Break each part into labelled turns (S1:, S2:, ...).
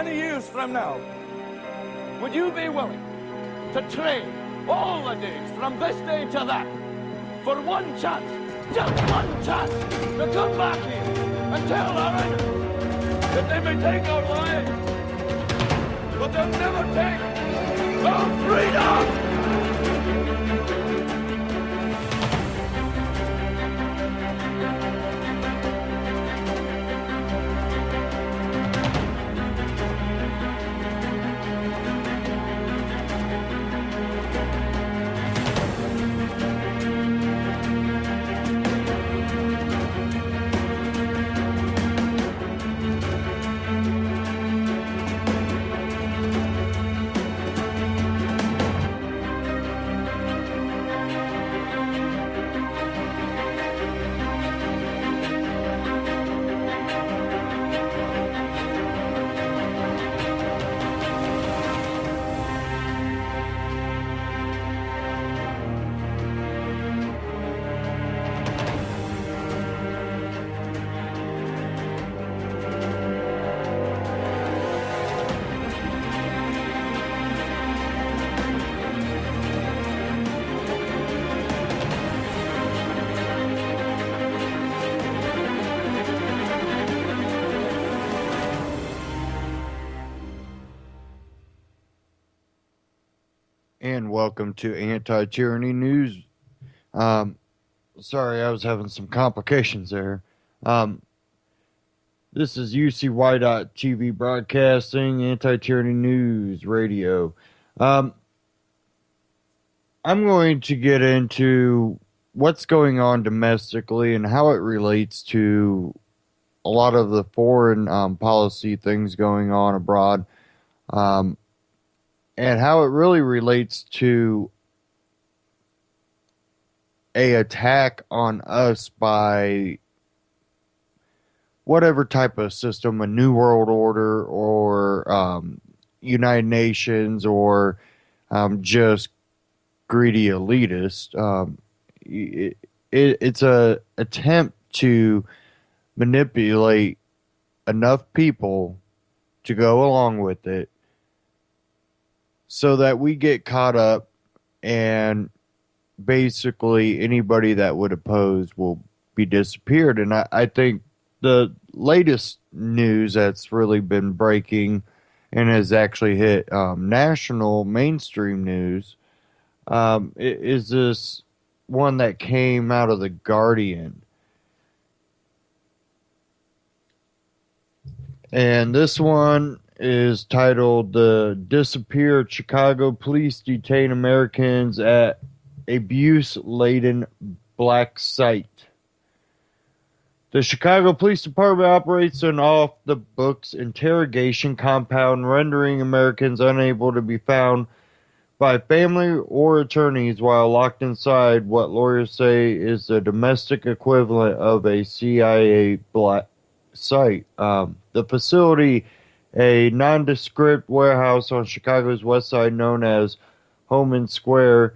S1: many years from now, would you be willing to trade all the days from this day to that for one chance, just one chance, to come back here and tell our enemies that they may take our lives, but they'll never take our freedom?
S2: And welcome to Anti-Tyranny News. Sorry, I was having some complications there. This is UCY.TV Broadcasting, Anti-Tyranny News Radio. I'm going to get into what's going on domestically and how it relates to a lot of the foreign policy things going on abroad. And how it really relates to a attack on us by whatever type of system, a New World Order or United Nations or just greedy elitist. It's a attempt to manipulate enough people to go along with it, so that we get caught up and basically anybody that would oppose will be disappeared. And I think the latest news that's really been breaking and has actually hit national mainstream news is this one that came out of The Guardian. And this one is titled "The Disappeared Chicago Police Detain Americans at Abuse-Laden Black Site." The Chicago Police Department operates an off-the-books interrogation compound, rendering Americans unable to be found by family or attorneys while locked inside what lawyers say is the domestic equivalent of a CIA black site. The facility, a nondescript warehouse on Chicago's west side known as Homan Square,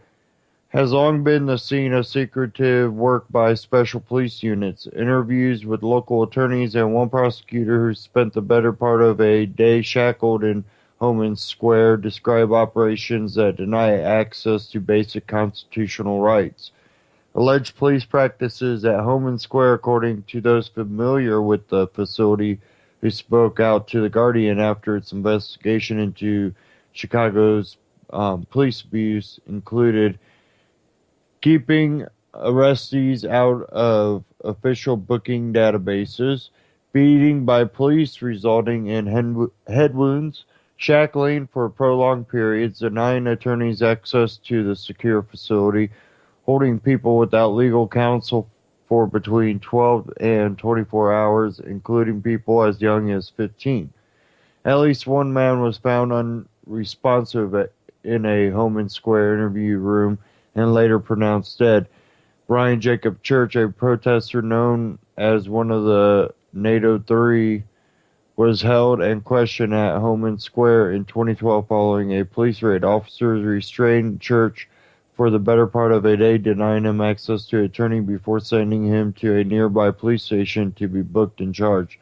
S2: has long been the scene of secretive work by special police units. Interviews with local attorneys and one prosecutor who spent the better part of a day shackled in Homan Square describe operations that deny access to basic constitutional rights. Alleged police practices at Homan Square, according to those familiar with the facility, who spoke out to The Guardian after its investigation into Chicago's police abuse, included keeping arrestees out of official booking databases, beating by police resulting in head wounds, shackling for prolonged periods, denying attorneys access to the secure facility, holding people without legal counsel for between 12 and 24 hours, including people as young as 15. At least one man was found unresponsive in a Homan Square interview room and later pronounced dead. Brian Jacob Church, a protester known as one of the NATO 3, was held and questioned at Homan Square in 2012 following a police raid. Officers restrained Church for the better part of a day, denying him access to an attorney before sending him to a nearby police station to be booked and charged.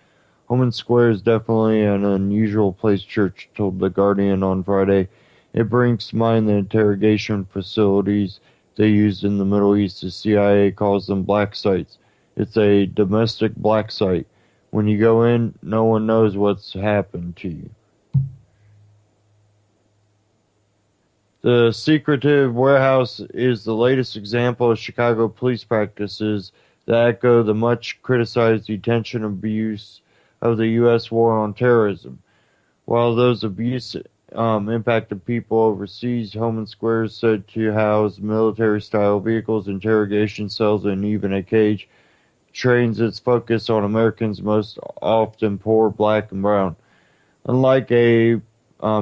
S2: Homan Square is definitely an unusual place, Church told The Guardian on Friday. It brings to mind the interrogation facilities they used in the Middle East. The CIA calls them black sites. It's a domestic black site. When you go in, no one knows what's happened to you. The secretive warehouse is the latest example of Chicago police practices that echo the much criticized detention abuse of the U.S. war on terrorism. While those abuses impacted people overseas, Homan Square is said to house military-style vehicles, interrogation cells, and even a cage. Trains its focus on Americans, most often poor, black, and brown. Unlike a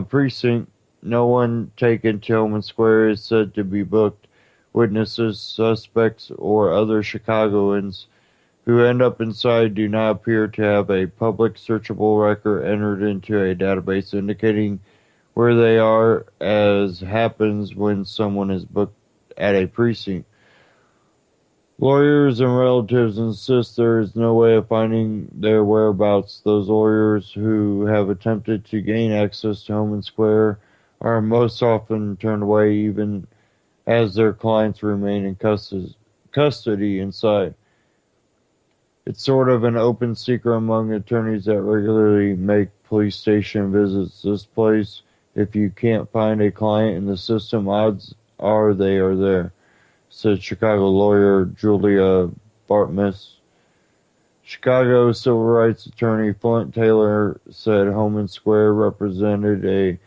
S2: precinct, no one taken to Homan Square is said to be booked. Witnesses, suspects, or other Chicagoans who end up inside do not appear to have a public searchable record entered into a database indicating where they are, as happens when someone is booked at a precinct. Lawyers and relatives insist there is no way of finding their whereabouts. Those lawyers who have attempted to gain access to Homan Square are most often turned away even as their clients remain in custody inside. It's sort of an open secret among attorneys that regularly make police station visits. This place, if you can't find a client in the system, odds are they are there, said Chicago lawyer Julia Bartmus. Chicago civil rights attorney Flint Taylor said Homan Square represented a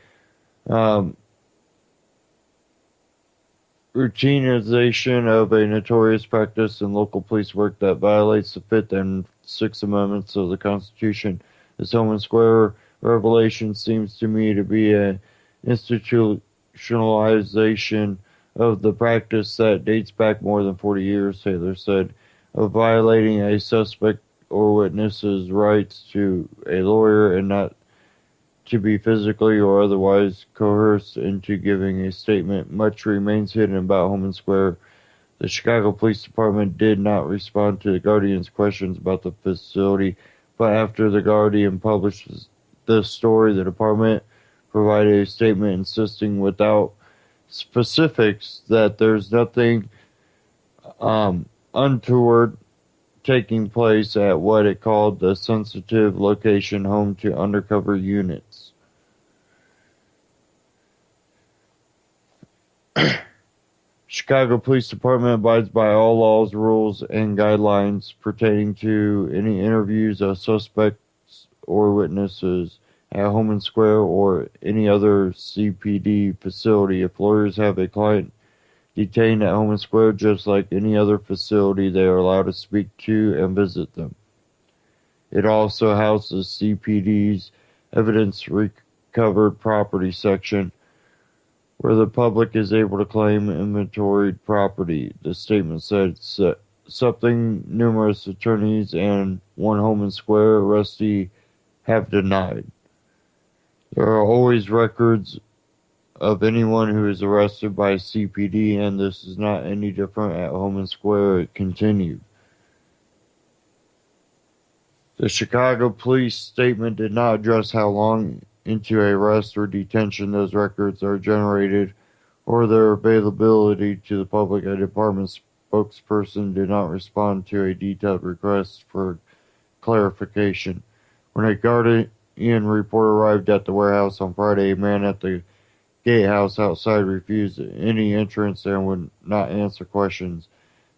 S2: routinization of a notorious practice in local police work that violates the Fifth and Sixth Amendments of the Constitution. This Homan Square revelation seems to me to be an institutionalization of the practice that dates back more than 40 years, Taylor said, of violating a suspect or witness's rights to a lawyer and not to be physically or otherwise coerced into giving a statement. Much remains hidden about Homan Square. The Chicago Police Department did not respond to the Guardian's questions about the facility, but after the Guardian published the story, the department provided a statement insisting without specifics that there's nothing untoward taking place at what it called the sensitive location home to undercover units. Chicago Police Department abides by all laws, rules, and guidelines pertaining to any interviews of suspects or witnesses at Homan Square or any other CPD facility. If lawyers have a client detained at Homan Square, just like any other facility, they are allowed to speak to and visit them. It also houses CPD's evidence recovered property section, where the public is able to claim inventoried property. The statement said something numerous attorneys and one Homan Square arrestee have denied. There are always records of anyone who is arrested by CPD, and this is not any different at Homan Square, it continued. The Chicago police statement did not address how long into arrest or detention those records are generated or their availability to the public. A department spokesperson did not respond to a detailed request for clarification. When a Guardian report arrived at the warehouse on Friday, a man at the gatehouse outside refused any entrance and would not answer questions.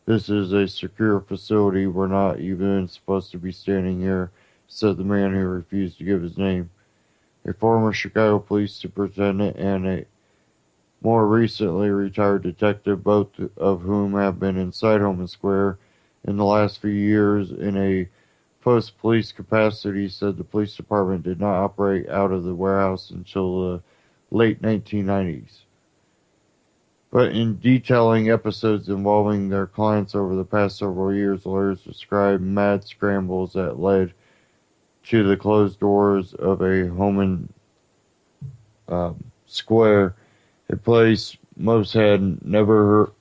S2: This is a secure facility. We're not even supposed to be standing here, said the man who refused to give his name. A former Chicago police superintendent and a more recently retired detective, both of whom have been inside Homan Square in the last few years in a post-police capacity, said the police department did not operate out of the warehouse until the late 1990s. But in detailing episodes involving their clients over the past several years, lawyers described mad scrambles that led to the closed doors of a Homan Square, a place most had never heard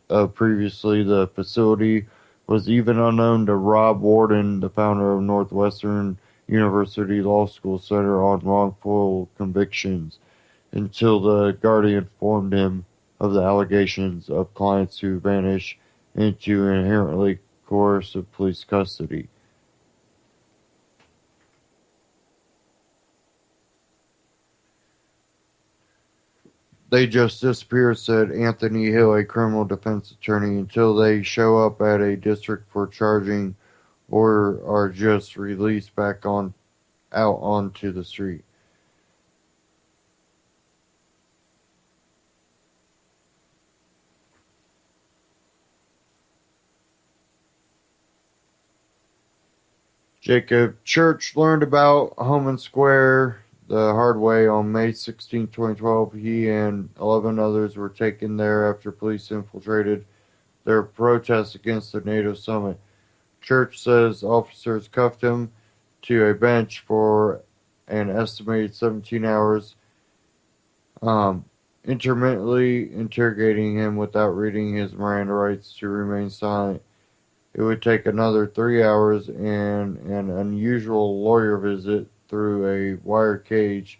S2: of previously. The facility was even unknown to Rob Warden, the founder of Northwestern University Law School Center on wrongful convictions until the Guardian informed him of the allegations of clients who vanish into inherently coercive police custody. They just disappear, said Anthony Hill, a criminal defense attorney, until they show up at a district for charging or are just released back on out onto the street. Jacob Church learned about Homan Square the hard way on May 16, 2012. He and 11 others were taken there after police infiltrated their protest against the NATO summit. Church says officers cuffed him to a bench for an estimated 17 hours, intermittently interrogating him without reading his Miranda rights to remain silent. It would take another 3 hours and an unusual lawyer visit through a wire cage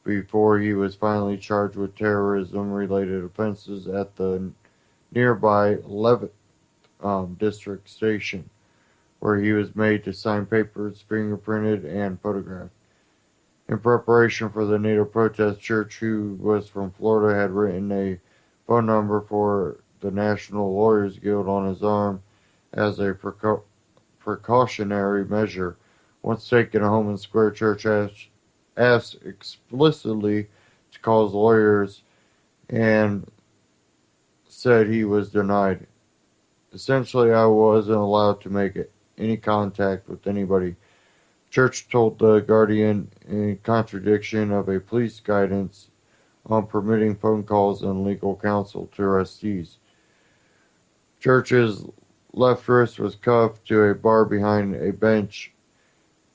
S2: before he was finally charged with terrorism-related offenses at the nearby 11th District Station, where he was made to sign papers, fingerprinted, and photographed. In preparation for the NATO protest, Church, who was from Florida, had written a phone number for the National Lawyers Guild on his arm as a precautionary measure. Once taken to Homan Square, Church asked explicitly to call his lawyers and said he was denied. Essentially, I wasn't allowed to make any contact with anybody. Church told the Guardian, in contradiction of a police guidance on permitting phone calls and legal counsel to arrestees. Church's left wrist was cuffed to a bar behind a bench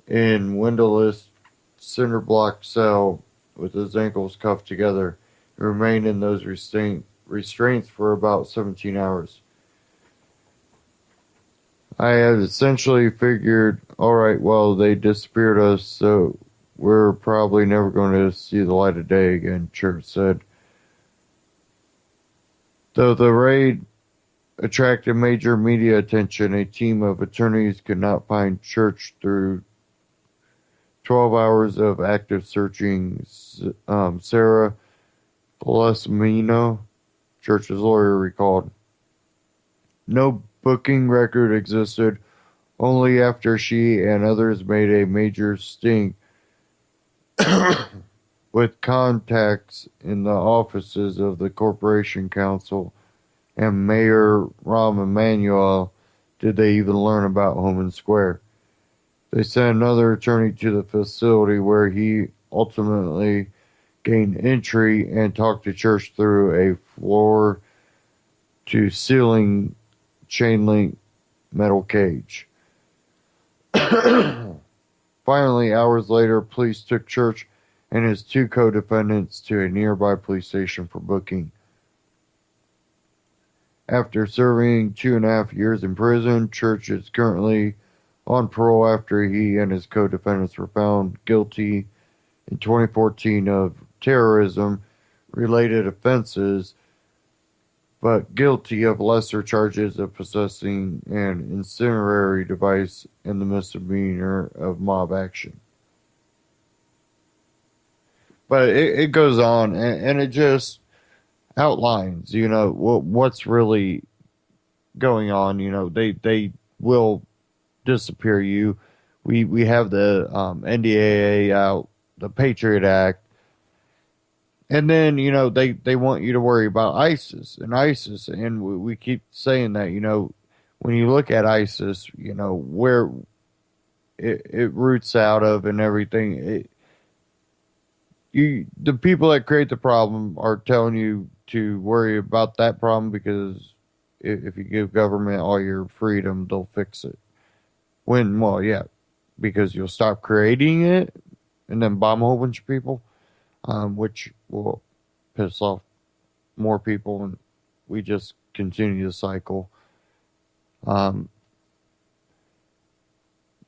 S2: in windowless cinder block cell with his ankles cuffed together. He remained in those restraints for about 17 hours. I had essentially figured, alright, well, they disappeared us, so we're probably never going to see the light of day again, Church said. Though the raid attracted major media attention, a team of attorneys could not find Church through 12 hours of active searching. Sarah Palesmino, Church's lawyer, recalled. No booking record existed. Only after she and others made a major sting with contacts in the offices of the Corporation Counsel and Mayor Rahm Emanuel did they even learn about Homan Square. They sent another attorney to the facility where he ultimately gained entry and talked to Church through a floor to ceiling chain link metal cage. Finally, hours later, police took Church and his two co-defendants to a nearby police station for booking. After serving 2.5 years in prison, Church is currently on parole after he and his co-defendants were found guilty in 2014 of terrorism-related offenses, but guilty of lesser charges of possessing an incendiary device and the misdemeanor of mob action. But it goes on, and it just outlines, what's really going on. They will disappear you. We have the NDAA out, the Patriot Act, and then they want you to worry about ISIS, and we keep saying that. When you look at ISIS, where it roots out of and everything. The people that create the problem are telling you to worry about that problem because if you give government all your freedom, they'll fix it. Yeah, because you'll stop creating it and then bomb a whole bunch of people, which will piss off more people, and we just continue the cycle.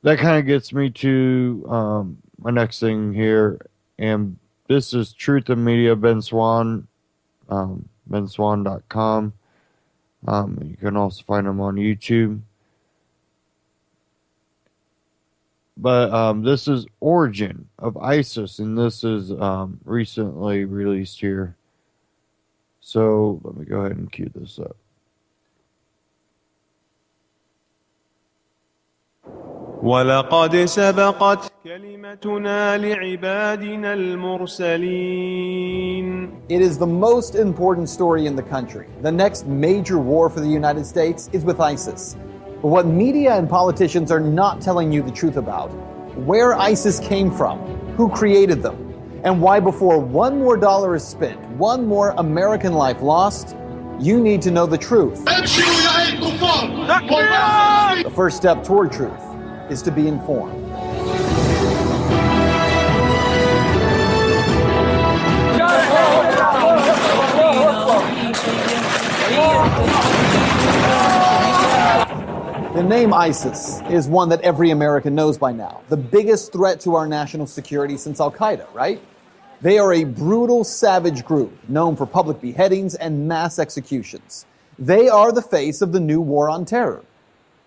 S2: that kind of gets me to my next thing here. And this is Truth in Media, Ben Swan, benswan.com. You can also find him on YouTube. But this is Origin of ISIS, and this is recently released here. So let me go ahead and cue this up.
S3: ولقد سبقت كلمتنا لعبادنا المرسلين.
S4: It is the most important story in the country. The next major war for the United States is with ISIS. But what media and politicians are not telling you the truth about, where ISIS came from, who created them, and why before one more dollar is spent, one more American life lost, you need to know the truth. The first step toward truth is to be informed. The name ISIS is one that every American knows by now. The biggest threat to our national security since Al-Qaeda, right? They are a brutal, savage group known for public beheadings and mass executions. They are the face of the new war on terror.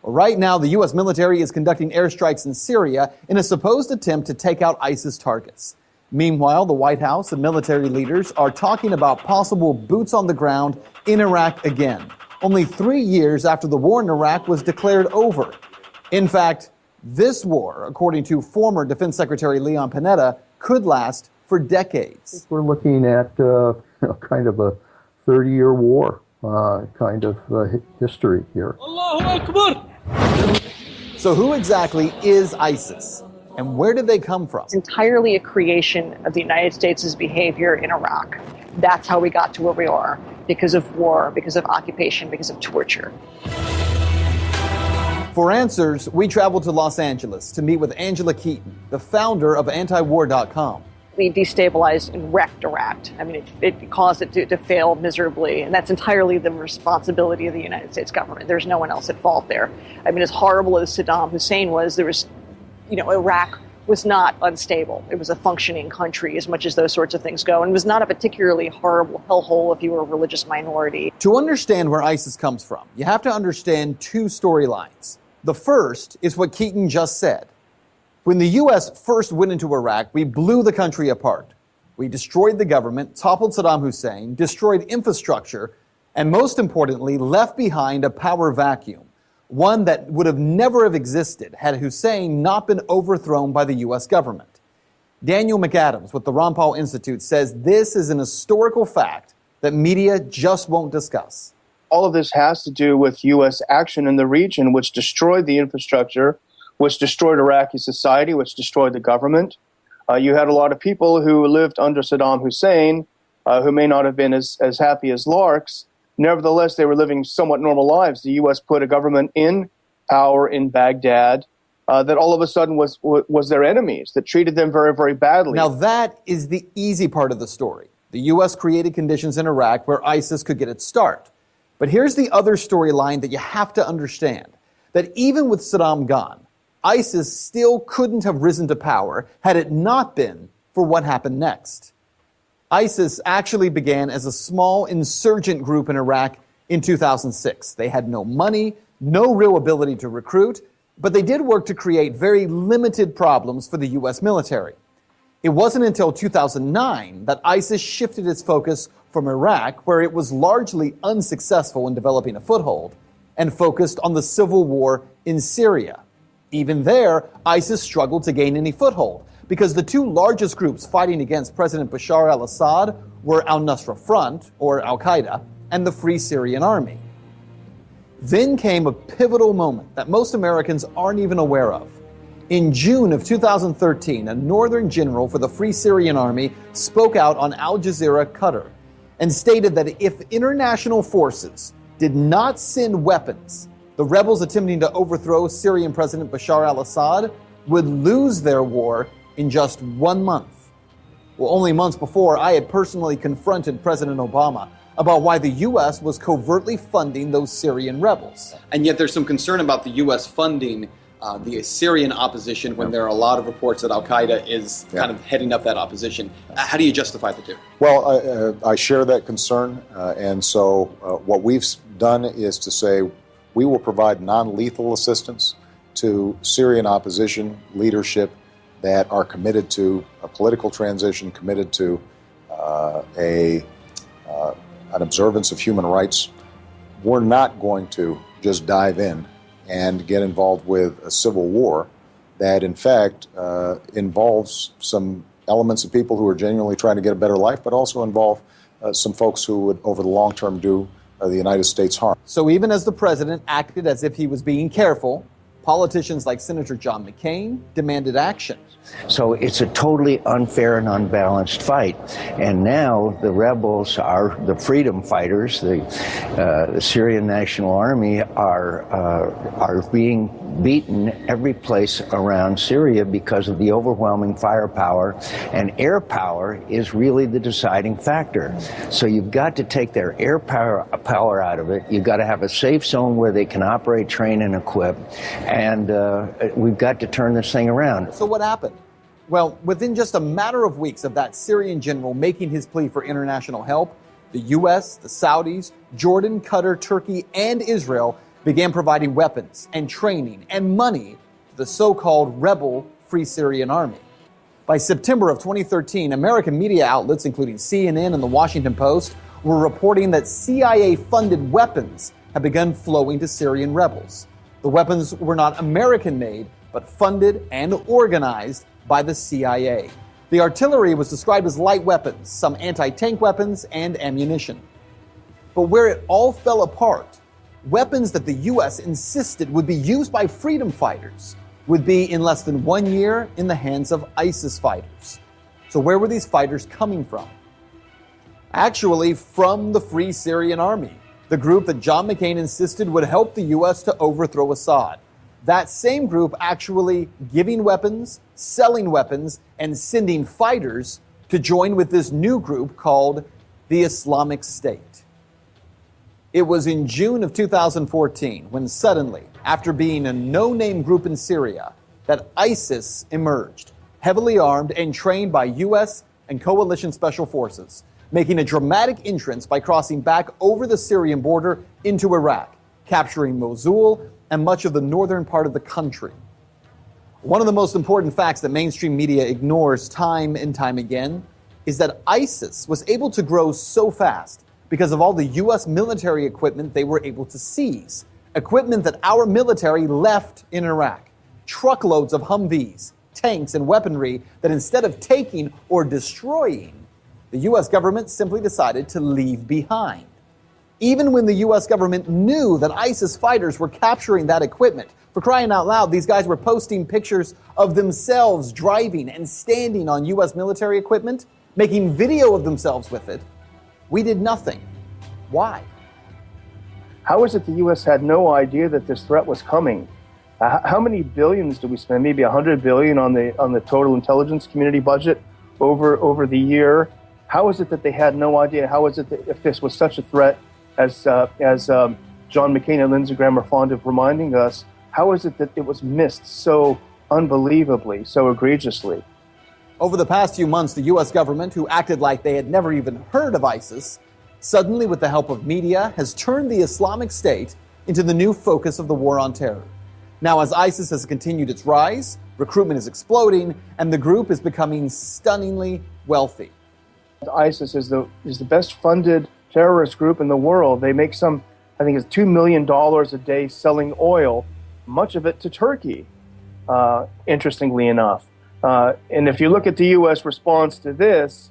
S4: Right now, the U.S. military is conducting airstrikes in Syria in a supposed attempt to take out ISIS targets. Meanwhile, the White House and military leaders are talking about possible boots on the ground in Iraq again, only 3 years after the war in Iraq was declared over. In fact, this war, according to former Defense Secretary Leon Panetta, could last for decades.
S5: We're looking at kind of a 30-year war history here.
S1: Allahu Akbar!
S4: So who exactly is ISIS, and where did they come from?
S6: It's entirely a creation of the United States' behavior in Iraq. That's how we got to where we are, because of war, because of occupation, because of torture.
S4: For answers, we traveled to Los Angeles to meet with Angela Keaton, the founder of Antiwar.com.
S6: We destabilized and wrecked Iraq. I mean, it caused it to fail miserably, and that's entirely the responsibility of the United States government. There's no one else at fault there. I mean, as horrible as Saddam Hussein was, Iraq was not unstable. It was a functioning country as much as those sorts of things go, and it was not a particularly horrible hellhole if you were a religious minority.
S4: To understand where ISIS comes from, you have to understand two storylines. The first is what Keaton just said. When the U.S. first went into Iraq, we blew the country apart. We destroyed the government, toppled Saddam Hussein, destroyed infrastructure, and most importantly, left behind a power vacuum, one that would have never have existed had Hussein not been overthrown by the U.S. government. Daniel McAdams with the Ron Paul Institute says this is an historical fact that media just won't discuss.
S7: All of this has to do with U.S. action in the region, which destroyed the infrastructure, which destroyed Iraqi society, which destroyed the government. You had a lot of people who lived under Saddam Hussein, who may not have been as happy as larks. Nevertheless, they were living somewhat normal lives. The U.S. put a government in power in Baghdad that all of a sudden was their enemies, that treated them very, very badly.
S4: Now that is the easy part of the story. The U.S. created conditions in Iraq where ISIS could get its start. But here's the other storyline that you have to understand, that even with Saddam gone, ISIS still couldn't have risen to power had it not been for what happened next. ISIS actually began as a small insurgent group in Iraq in 2006. They had no money, no real ability to recruit, but they did work to create very limited problems for the U.S. military. It wasn't until 2009 that ISIS shifted its focus from Iraq, where it was largely unsuccessful in developing a foothold, and focused on the civil war in Syria. Even there, ISIS struggled to gain any foothold because the two largest groups fighting against President Bashar al-Assad were Al-Nusra Front, or Al-Qaeda, and the Free Syrian Army. Then came a pivotal moment that most Americans aren't even aware of. In June of 2013, a northern general for the Free Syrian Army spoke out on Al Jazeera Qatar and stated that if international forces did not send weapons, the rebels attempting to overthrow Syrian President Bashar al-Assad would lose their war in just 1 month. Well, only months before, I had personally confronted President Obama about why the U.S. was covertly funding those Syrian rebels.
S8: And yet there's some concern about the U.S. funding
S4: the Syrian opposition when there are a lot of reports that Al-Qaeda is kind of heading up that opposition. How do you justify the two?
S8: Well, I share that concern, and so what we've done is to say we will provide non-lethal assistance to Syrian opposition leadership that are committed to a political transition, committed to an observance of human rights. We're not going to just dive in and get involved with a civil war that, in fact, involves some elements of people who are genuinely trying to get a better life, but also involve some folks who would, over the long term, do the United States harm.
S4: So even as the president acted as if he was being careful, politicians like Senator John McCain demanded action.
S9: So it's a totally unfair and unbalanced fight. And now the rebels are the freedom fighters, the Syrian National Army are being beaten every place around Syria because of the overwhelming firepower, and air power is really the deciding factor. So you've got to take their air power out of it. You've got to have a safe zone where they can operate, train, and equip. And we've got to turn this thing around.
S4: So what happened? Well, within just a matter of weeks of that Syrian general making his plea for international help, the U.S., the Saudis, Jordan, Qatar, Turkey, and Israel began providing weapons and training and money to the so-called rebel Free Syrian Army. By September of 2013, American media outlets, including CNN and the Washington Post, were reporting that CIA-funded weapons had begun flowing to Syrian rebels. The weapons were not American-made, but funded and organized by the CIA. The artillery was described as light weapons, some anti-tank weapons, and ammunition. But where it all fell apart, weapons that the U.S. insisted would be used by freedom fighters would be in less than 1 year in the hands of ISIS fighters. So where were these fighters coming from? Actually, from the Free Syrian Army, the group that John McCain insisted would help the U.S. to overthrow Assad. That same group actually giving weapons, selling weapons, and sending fighters to join with this new group called the Islamic State. It was in June of 2014 when suddenly, after being a no-name group in Syria, that ISIS emerged, heavily armed and trained by U.S. and coalition special forces, making a dramatic entrance by crossing back over the Syrian border into Iraq, capturing Mosul and much of the northern part of the country. One of the most important facts that mainstream media ignores time and time again is that ISIS was able to grow so fast because of all the U.S. military equipment they were able to seize, equipment that our military left in Iraq, truckloads of Humvees, tanks, and weaponry that instead of taking or destroying, the U.S. government simply decided to leave behind. Even when the U.S. government knew that ISIS fighters were capturing that equipment, for crying out loud, these guys were posting pictures of themselves driving and standing on U.S. military equipment, making video of themselves with it. We did nothing. Why?
S7: How is it the U.S. had no idea that this threat was coming? How many billions do we spend? Maybe $100 billion on the total intelligence community budget over the year. How is it that they had no idea? How is it that if this was such a threat, as John McCain and Lindsey Graham are fond of reminding us, how is it that it was missed so unbelievably, so egregiously?
S4: Over the past few months, the U.S. government, who acted like they had never even heard of ISIS, suddenly, with the help of media, has turned the Islamic State into the new focus of the war on terror. Now, as ISIS has continued its rise, recruitment is exploding, and the group is becoming stunningly wealthy.
S7: ISIS is the best funded terrorist group in the world. They make I think it's $2 million a day selling oil, much of it to Turkey, interestingly enough. And if you look at the U.S. response to this,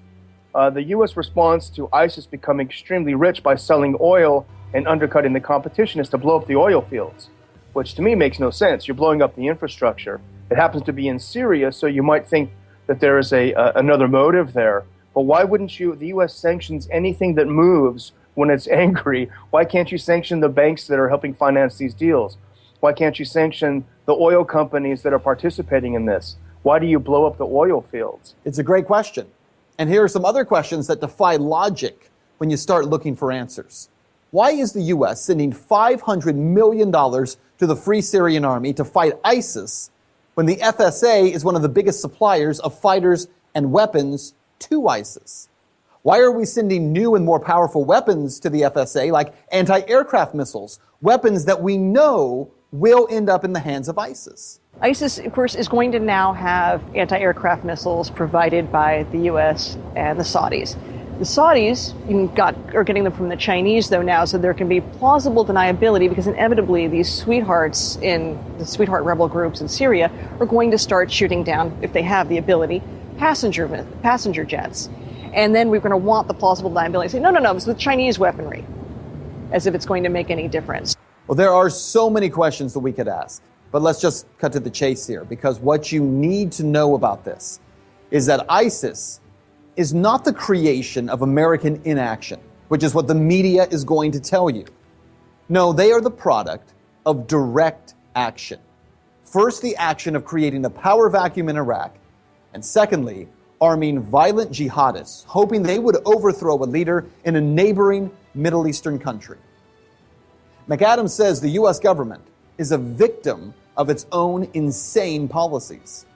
S7: the U.S. response to ISIS becoming extremely rich by selling oil and undercutting the competition is to blow up the oil fields, which to me makes no sense. You're blowing up the infrastructure. It happens to be in Syria, so you might think that there is another motive there. But why wouldn't the U.S. sanctions anything that moves when it's angry? Why can't you sanction the banks that are helping finance these deals? Why can't you sanction the oil companies that are participating in this? Why do you blow up the oil fields?
S4: It's a great question. And here are some other questions that defy logic when you start looking for answers. Why is the U.S. sending $500 million to the Free Syrian Army to fight ISIS when the FSA is one of the biggest suppliers of fighters and weapons to ISIS? Why are we sending new and more powerful weapons to the FSA, like anti-aircraft missiles, weapons that we know will end up in the hands of ISIS?
S6: ISIS, of course, is going to now have anti-aircraft missiles provided by the U.S. and the Saudis. The Saudis are getting them from the Chinese, though, now, so there can be plausible deniability because inevitably these sweethearts in the sweetheart rebel groups in Syria are going to start shooting down, if they have the ability, passenger jets. And then we're going to want the plausible deniability. Say, no, it's with Chinese weaponry, as if it's going to make any difference.
S4: Well, there are so many questions that we could ask, but let's just cut to the chase here, because what you need to know about this is that ISIS is not the creation of American inaction, which is what the media is going to tell you. No, they are the product of direct action. First, the action of creating a power vacuum in Iraq, and secondly, arming violent jihadists, hoping they would overthrow a leader in a neighboring Middle Eastern country. McAdams says the U.S. government is a victim of its own insane policies.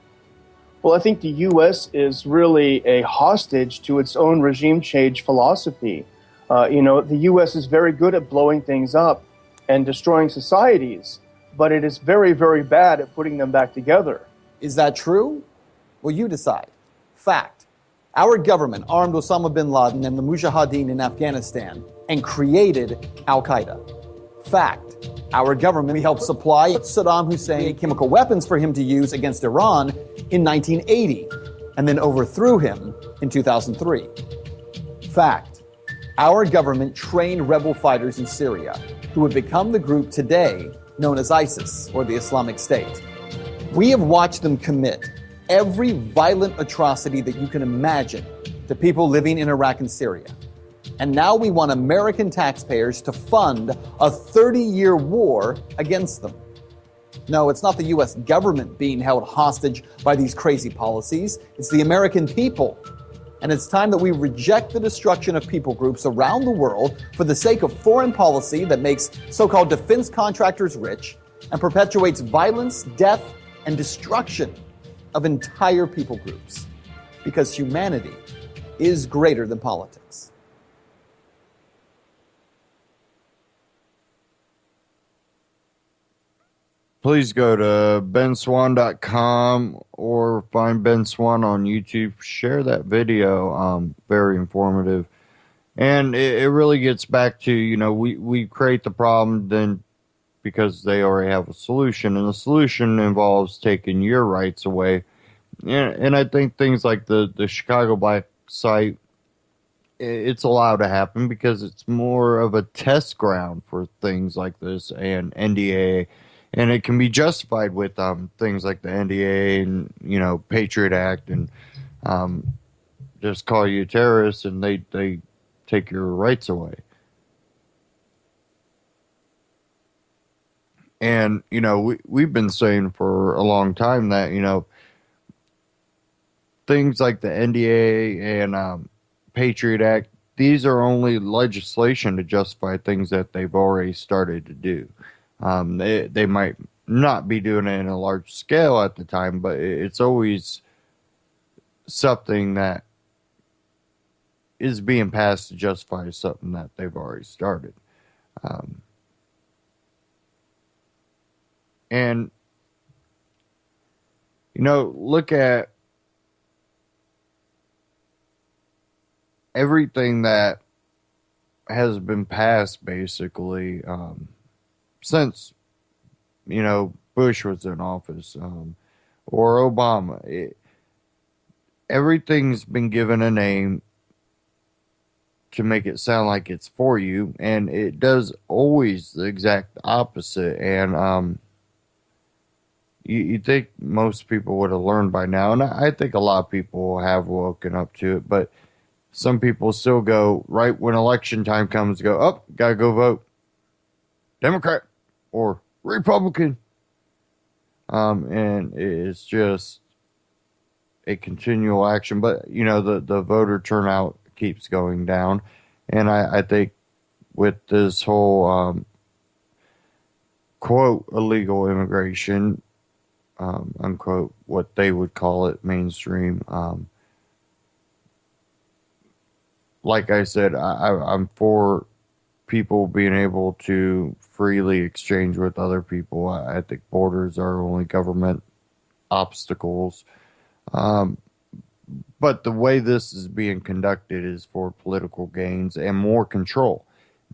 S7: Well, I think the U.S. is really a hostage to its own regime change philosophy. The U.S. is very good at blowing things up and destroying societies, but it is very, very bad at putting them back together.
S4: Is that true? Well, you decide. Fact. Our government armed Osama bin Laden and the Mujahideen in Afghanistan and created Al-Qaeda. Fact. Our government helped supply Saddam Hussein chemical weapons for him to use against Iran in 1980 and then overthrew him in 2003. Fact. Our government trained rebel fighters in Syria who would become the group today known as ISIS or the Islamic State. We have watched them commit every violent atrocity that you can imagine to people living in Iraq and Syria. And now we want American taxpayers to fund a 30-year war against them. No, it's not the U.S. government being held hostage by these crazy policies. It's the American people. And it's time that we reject the destruction of people groups around the world for the sake of foreign policy that makes so-called defense contractors rich and perpetuates violence, death, and destruction of entire people groups. Because humanity is greater than politics.
S2: Please go to benswan.com or find Ben Swan on YouTube. Share that video. Very informative. And it really gets back to, we create the problem then because they already have a solution. And the solution involves taking your rights away. And I think things like the Chicago Black site, it's allowed to happen because it's more of a test ground for things like this and NDA. And it can be justified with things like the NDA and, Patriot Act and just call you a terrorist and they take your rights away. And, we've been saying for a long time that, things like the NDA and Patriot Act, these are only legislation to justify things that they've already started to do. They might not be doing it in a large scale at the time, but it's always something that is being passed to justify something that they've already started. And, look at everything that has been passed basically since, Bush was in office or Obama. Everything's been given a name to make it sound like it's for you, and it does always the exact opposite. And you think most people would have learned by now, and I think a lot of people have woken up to it, but some people still go, right when election time comes, go, oh, gotta go vote Democrat or Republican. And it's just a continual action. But, the voter turnout keeps going down. And I think with this whole quote illegal immigration, unquote, what they would call it, mainstream. Like I said, I'm for people being able to freely exchange with other people. I think borders are only government obstacles. But the way this is being conducted is for political gains and more control.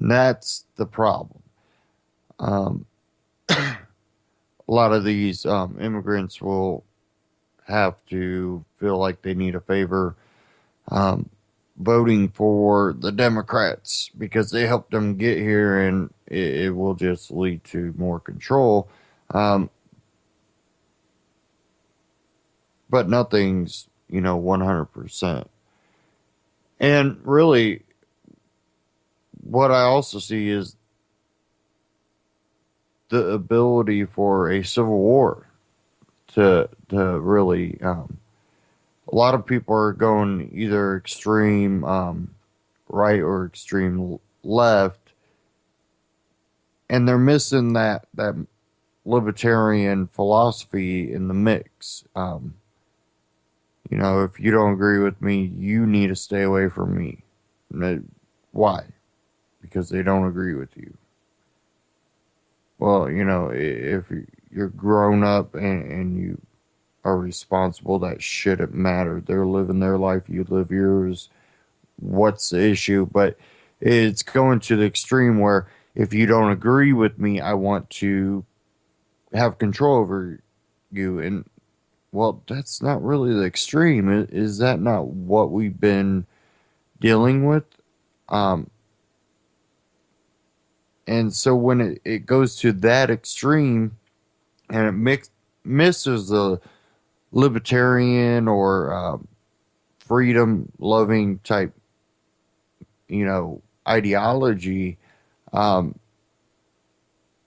S2: And that's the problem. A lot of these immigrants will have to feel like they need a favor voting for the Democrats because they helped them get here, and it will just lead to more control. But nothing's, 100%. And really, what I also see is the ability for a civil war to really. A lot of people are going either extreme right or extreme left, and they're missing that libertarian philosophy in the mix. If you don't agree with me, you need to stay away from me. Why? Because they don't agree with you. Well, if you're grown up and you are responsible, that shouldn't matter. They're living their life, you live yours. What's the issue? But it's going to the extreme where if you don't agree with me, I want to have control over you. And well, that's not really the extreme. Is that not what we've been dealing with? And so when it goes to that extreme and it misses the libertarian or freedom loving type, ideology,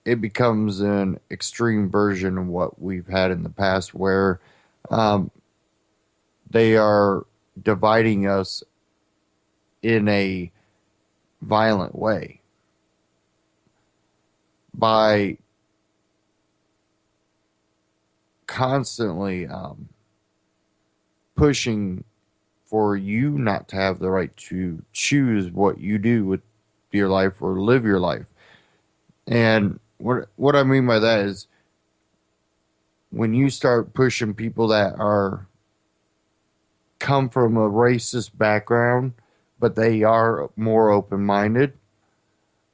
S2: it becomes an extreme version of what we've had in the past where they are dividing us in a violent way by constantly pushing for you not to have the right to choose what you do with your life or live your life. And what I mean by that is when you start pushing people that come from a racist background, but they are more open-minded,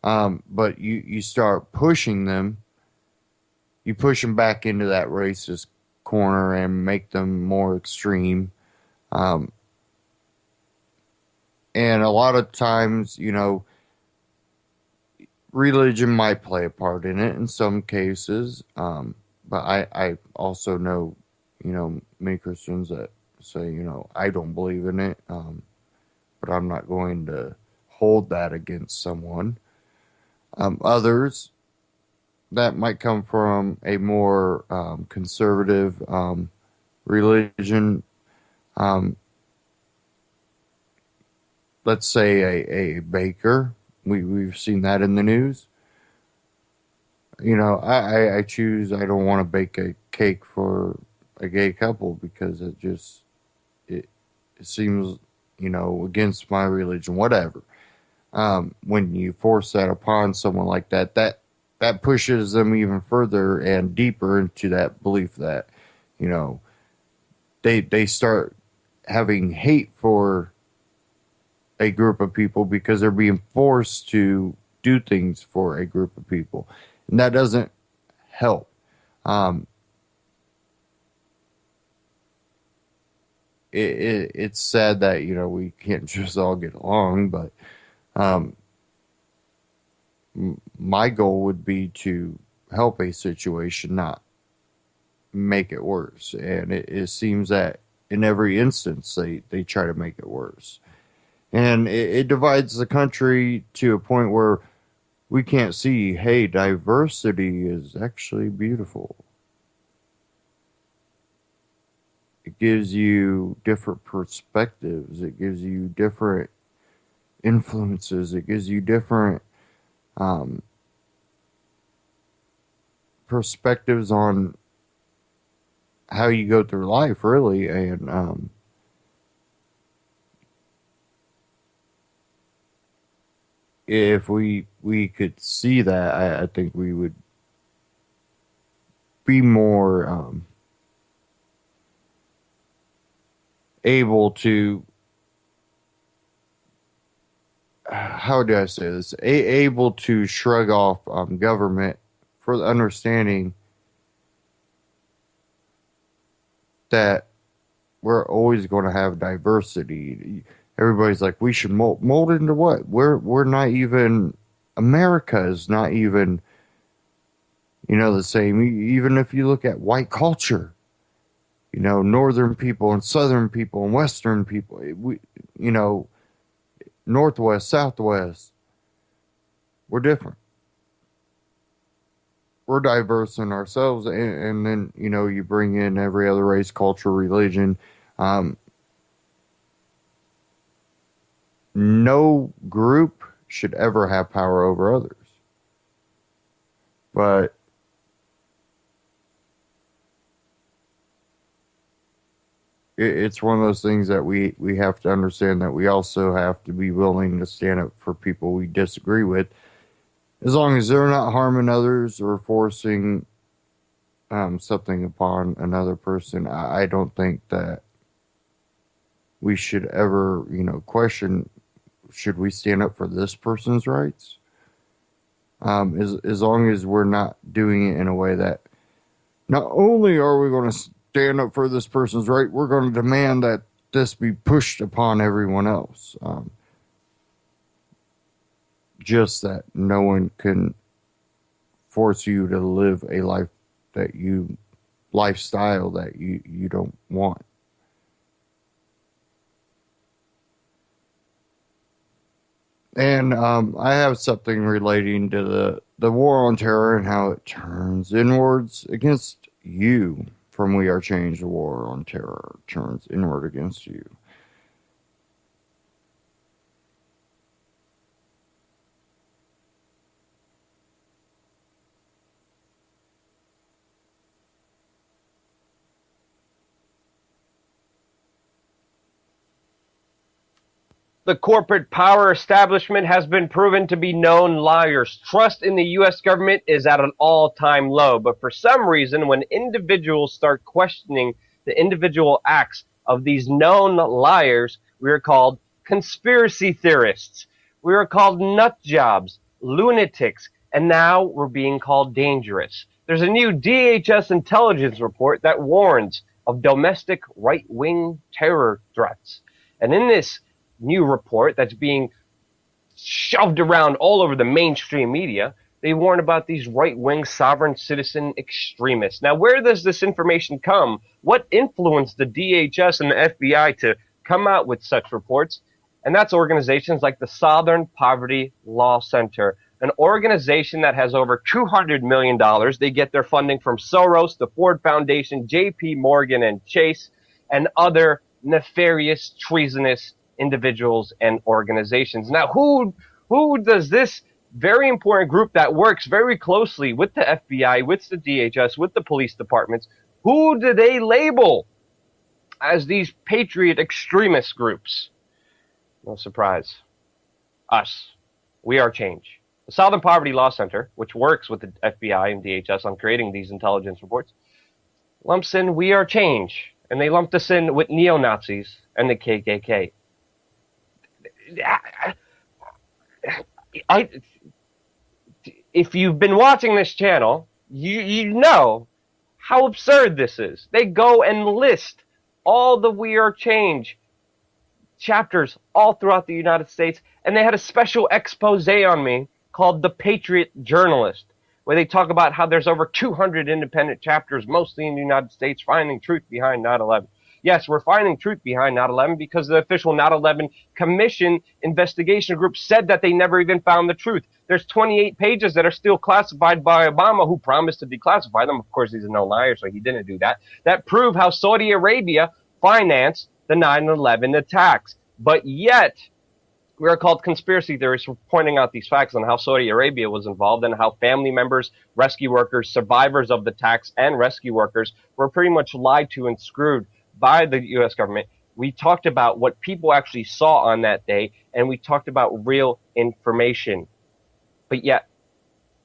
S2: but you start pushing them, you push them back into that racist corner and make them more extreme. And a lot of times, religion might play a part in it in some cases. But I also know, many Christians that say, I don't believe in it. But I'm not going to hold that against someone. Others that might come from a more conservative religion. Let's say a baker. We've seen that in the news. I choose, I don't want to bake a cake for a gay couple because it seems, against my religion, whatever. When you force that upon someone like that pushes them even further and deeper into that belief that, they start having hate for a group of people because they're being forced to do things for a group of people. And that doesn't help. It's sad that, we can't just all get along, but my goal would be to help a situation, not make it worse. And it seems that in every instance, they try to make it worse. And it divides the country to a point where we can't see, hey, diversity is actually beautiful. It gives you different perspectives. It gives you different influences. It gives you different perspectives on how you go through life, really. And if we could see that, I think we would be more able to, how do I say this, able to shrug off government for the understanding that we're always going to have diversity. Everybody's like, we should mold into what? We're not even, America is not even, the same. Even if you look at white culture, northern people and southern people and western people, northwest, southwest, we're different. We're diverse in ourselves, and then you bring in every other race, culture, religion. No group should ever have power over others, but it's one of those things that we have to understand, that we also have to be willing to stand up for people we disagree with, as long as they're not harming others or forcing something upon another person. I don't think that we should ever, question, should we stand up for this person's rights? As long as we're not doing it in a way that, not only are we going to stand up for this person's right, we're going to demand that this be pushed upon everyone else. Just that no one can force you to live a lifestyle that you don't want. And I have something relating to the war on terror and how it turns inwards against you. From We Are Change, the war on terror turns inward against you.
S10: The corporate power establishment has been proven to be known liars. Trust in the U.S. government is at an all-time low. But for some reason, when individuals start questioning the individual acts of these known liars, we are called conspiracy theorists. We are called nut jobs, lunatics, and now we're being called dangerous. There's a new DHS intelligence report that warns of domestic right-wing terror threats. And in this new report that's being shoved around all over the mainstream media, they warn about these right-wing sovereign citizen extremists. Now, where does this information come? What influenced the DHS and the FBI to come out with such reports? And that's organizations like the Southern Poverty Law Center, an organization that has over $200 million. They get their funding from Soros, the Ford Foundation, JP Morgan and Chase, and other nefarious, treasonous individuals and organizations. Now, who does this very important group that works very closely with the FBI, with the DHS, with the police departments, who do they label as these patriot extremist groups? No surprise. Us. We Are Change. The Southern Poverty Law Center, which works with the FBI and DHS on creating these intelligence reports, lumps in We Are Change, and they lumped us in with neo-Nazis and the KKK. If you've been watching this channel, you know how absurd this is. They go and list all the We Are Change chapters all throughout the United States, and they had a special expose on me called The Patriot Journalist, where they talk about how there's over 200 independent chapters, mostly in the United States, finding truth behind 9/11. Yes, we're finding truth behind 9/11 because the official 9/11 Commission investigation group said that they never even found the truth. There's 28 pages that are still classified by Obama, who promised to declassify them. Of course, he's a no liar, so he didn't do that. That prove how Saudi Arabia financed the 9/11 attacks. But yet, We are called conspiracy theorists for pointing out these facts on how Saudi Arabia was involved and how family members, rescue workers, survivors of the attacks, and rescue workers were pretty much lied to and screwed by the U.S. government. We talked about what people actually saw on that day, and we talked about real information. But yet,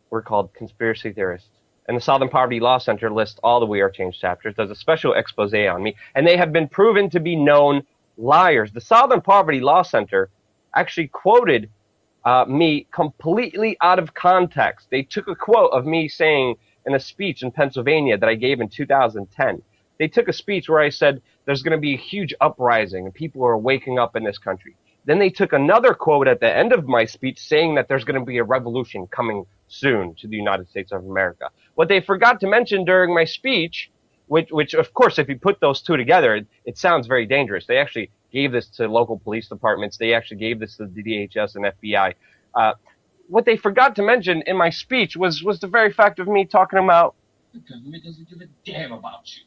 S10: we're called conspiracy theorists. And the Southern Poverty Law Center lists all the We Are Change chapters, does a special expose on me, and they have been proven to be known liars. The Southern Poverty Law Center actually quoted me completely out of context. They took a quote of me saying in a speech in Pennsylvania that I gave in 2010. They took a speech where I said there's going to be a huge uprising and people are waking up in this country. Then they took another quote at the end of my speech saying that there's going to be a revolution coming soon to the United States of America. What they forgot to mention during my speech, which of course, if you put those two together, it sounds very dangerous. They actually gave this to local police departments. They actually gave this to the DHS and FBI. What they forgot to mention in my speech was the very fact of me talking about
S11: the government doesn't give a damn about you.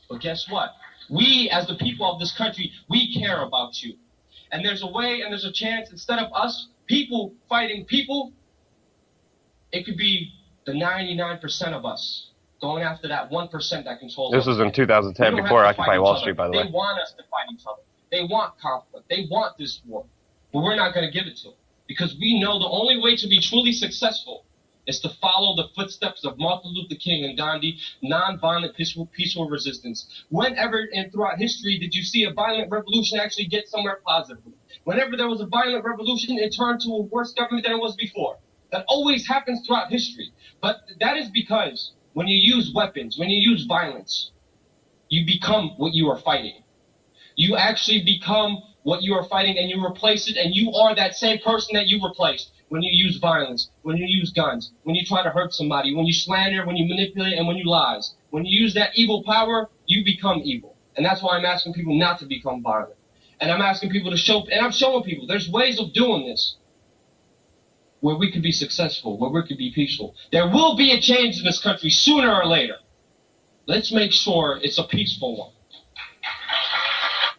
S11: But guess what? We, as the people of this country, we care about you. And there's a way and there's a chance, instead of us, people fighting people, it could be the 99% of us going after that 1% that controls us.
S10: This was in 2010, before Occupy Wall Street, by the way.
S11: They want us to fight each other. They want conflict. They want this war. But we're not going to give it to them. Because we know the only way to be truly successful is to follow the footsteps of Martin Luther King and Gandhi, nonviolent, peaceful resistance. Whenever and throughout history did you see a violent revolution actually get somewhere positively? Whenever there was a violent revolution, it turned to a worse government than it was before. That always happens throughout history. But that is because when you use weapons, when you use violence, you become what you are fighting. You actually become what you are fighting and you replace it, and you are that same person that you replaced when you use violence, when you use guns, when you try to hurt somebody, when you slander, when you manipulate, and when you lies. When you use that evil power, you become evil. And that's why I'm asking people not to become violent. And I'm asking people to show, and I'm showing people, there's ways of doing this where we could be successful, where we could be peaceful. There will be a change in this country sooner or later. Let's make sure it's a peaceful one.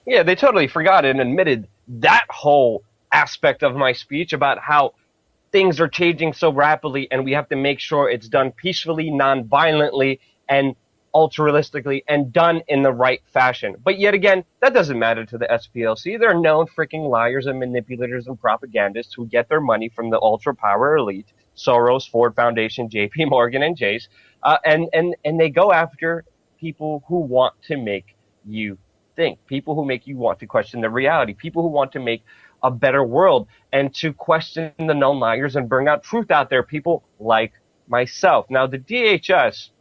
S10: Yeah, they totally forgot and admitted that whole aspect of my speech about how things are changing so rapidly and we have to make sure it's done peacefully, non-violently, and ultra-realistically, and done in the right fashion. But yet again, that doesn't matter to the SPLC. They're known freaking liars and manipulators and propagandists who get their money from the ultra-power elite, Soros, Ford Foundation, JP Morgan, and Chase, and they go after people who want to make you think, people who make you want to question the reality, people who want to make a better world and to question the known liars and bring out truth out there, people like myself. Now, the DHS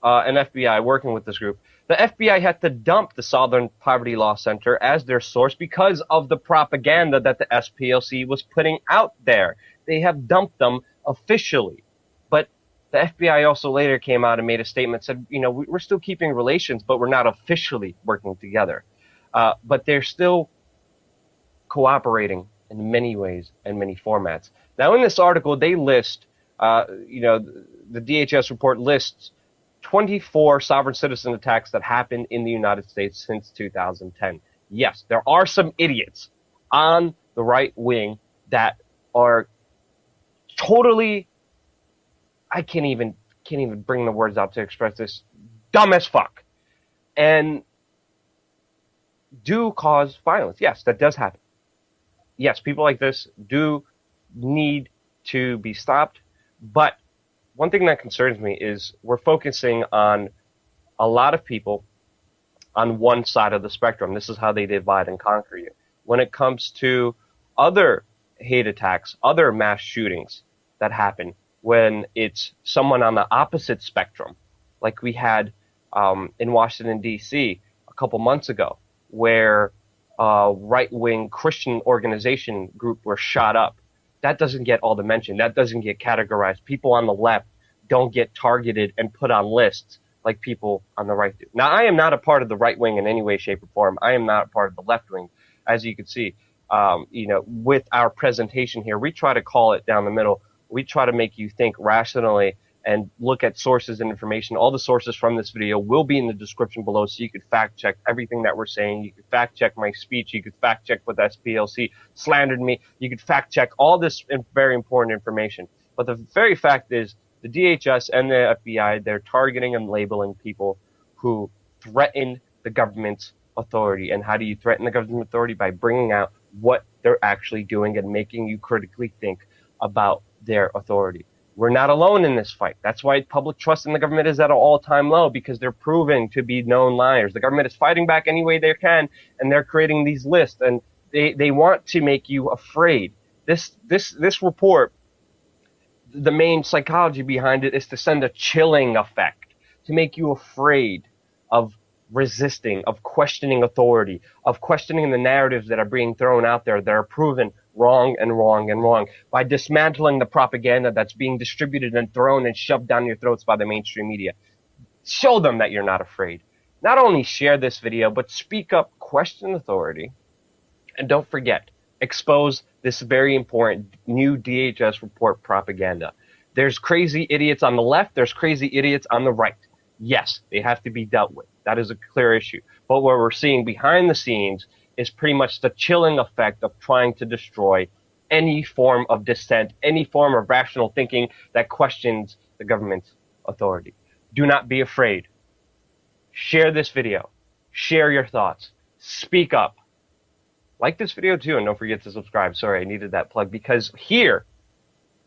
S10: and FBI working with this group, the FBI had to dump the Southern Poverty Law Center as their source because of the propaganda that the SPLC was putting out there. They have dumped them officially. But the FBI also later came out and made a statement, said, you know, we're still keeping relations, but we're not officially working together. But they're still cooperating in many ways and many formats. Now, in this article, they list, the DHS report lists 24 sovereign citizen attacks that happened in the United States since 2010. Yes, there are some idiots on the right wing that are totally, I can't even bring the words out to express this, dumb as fuck, and do cause violence. Yes, that does happen. Yes, people like this do need to be stopped, but one thing that concerns me is we're focusing on a lot of people on one side of the spectrum. This is how they divide and conquer you. When it comes to other hate attacks, other mass shootings that happen, when it's someone on the opposite spectrum, like we had in Washington, D.C. a couple months ago, where a right-wing Christian organization group were shot up. That doesn't get all the mention. That doesn't get categorized. People on the left don't get targeted and put on lists like people on the right do. Now, I am not a part of the right wing in any way, shape, or form. I am not a part of the left wing. As you can see, with our presentation here, we try to call it down the middle. We try to make you think rationally and look at sources and information. All the sources from this video will be in the description below, so you could fact check everything that we're saying. You could fact check my speech. You could fact check what SPLC slandered me. You could fact check all this very important information. But the very fact is, the DHS and the FBI, they're targeting and labeling people who threaten the government's authority. And how do you threaten the government's authority? By bringing out what they're actually doing and making you critically think about their authority. We're not alone in this fight. That's why public trust in the government is at an all-time low, because they're proving to be known liars. The government is fighting back any way they can, and they're creating these lists, and they want to make you afraid. This report, the main psychology behind it is to send a chilling effect, to make you afraid of resisting, of questioning authority, of questioning the narratives that are being thrown out there that are proven wrong and wrong and wrong, by dismantling the propaganda that's being distributed and thrown and shoved down your throats by the mainstream media. Show them that you're not afraid. Not only share this video, but speak up, question authority, and don't forget, expose this very important new DHS report propaganda. There's crazy idiots on the left, there's crazy idiots on the right. Yes, they have to be dealt with. That is a clear issue. But what we're seeing behind the scenes is pretty much the chilling effect of trying to destroy any form of dissent, any form of rational thinking that questions the government's authority. Do not be afraid. Share this video. Share your thoughts. Speak up. Like this video too, and don't forget to subscribe. Sorry, I needed that plug, because here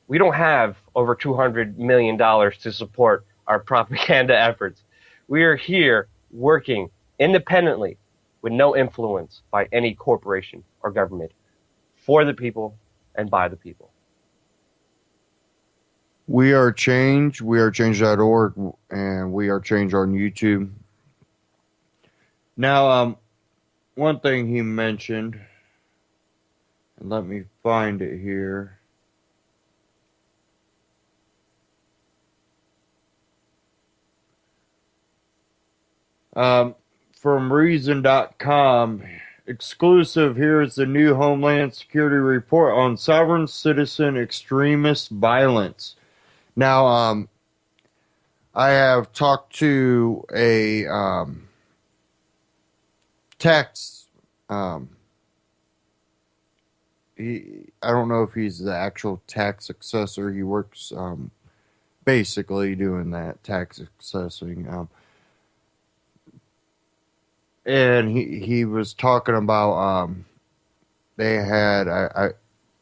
S10: we don't have over $200 million to support our propaganda efforts. We are here working independently with no influence by any corporation or government, for the people and by the people.
S2: We are Change. We are change.org, and we are Change on YouTube. Now, one thing he mentioned, and let me find it here. From Reason.com, exclusive, here's the new Homeland Security report on sovereign citizen extremist violence. Now, I have talked to a tax, I don't know if he's the actual tax assessor. He works basically doing that, tax assessing. And he was talking about they had, I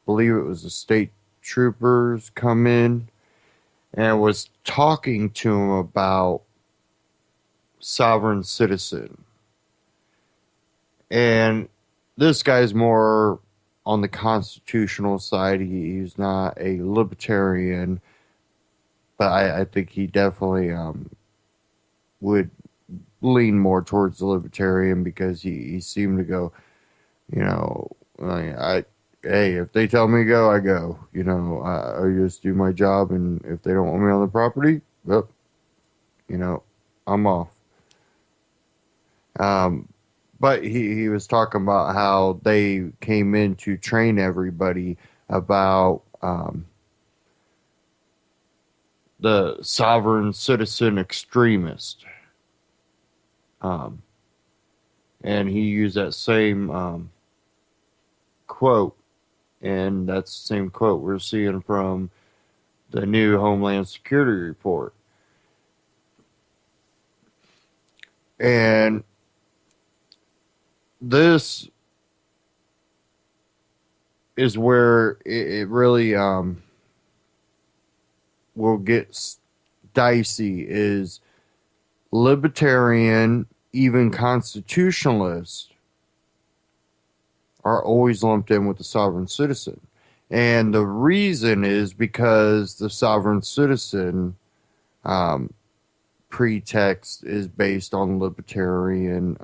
S2: believe it was the state troopers come in and was talking to him about sovereign citizen. And this guy's more on the constitutional side. He's not a libertarian, but I think he definitely would lean more towards the libertarian, because he seemed to go, you know, hey, if they tell me to go, I go. You know, I just do my job, and if they don't want me on the property, well, you know, I'm off. But he was talking about how they came in to train everybody about the sovereign citizen extremist. And he used that same quote, and that's the same quote we're seeing from the new Homeland Security report. And this is where it really will get dicey, is libertarian, even constitutionalists, are always lumped in with the sovereign citizen. And the reason is because the sovereign citizen pretext is based on libertarian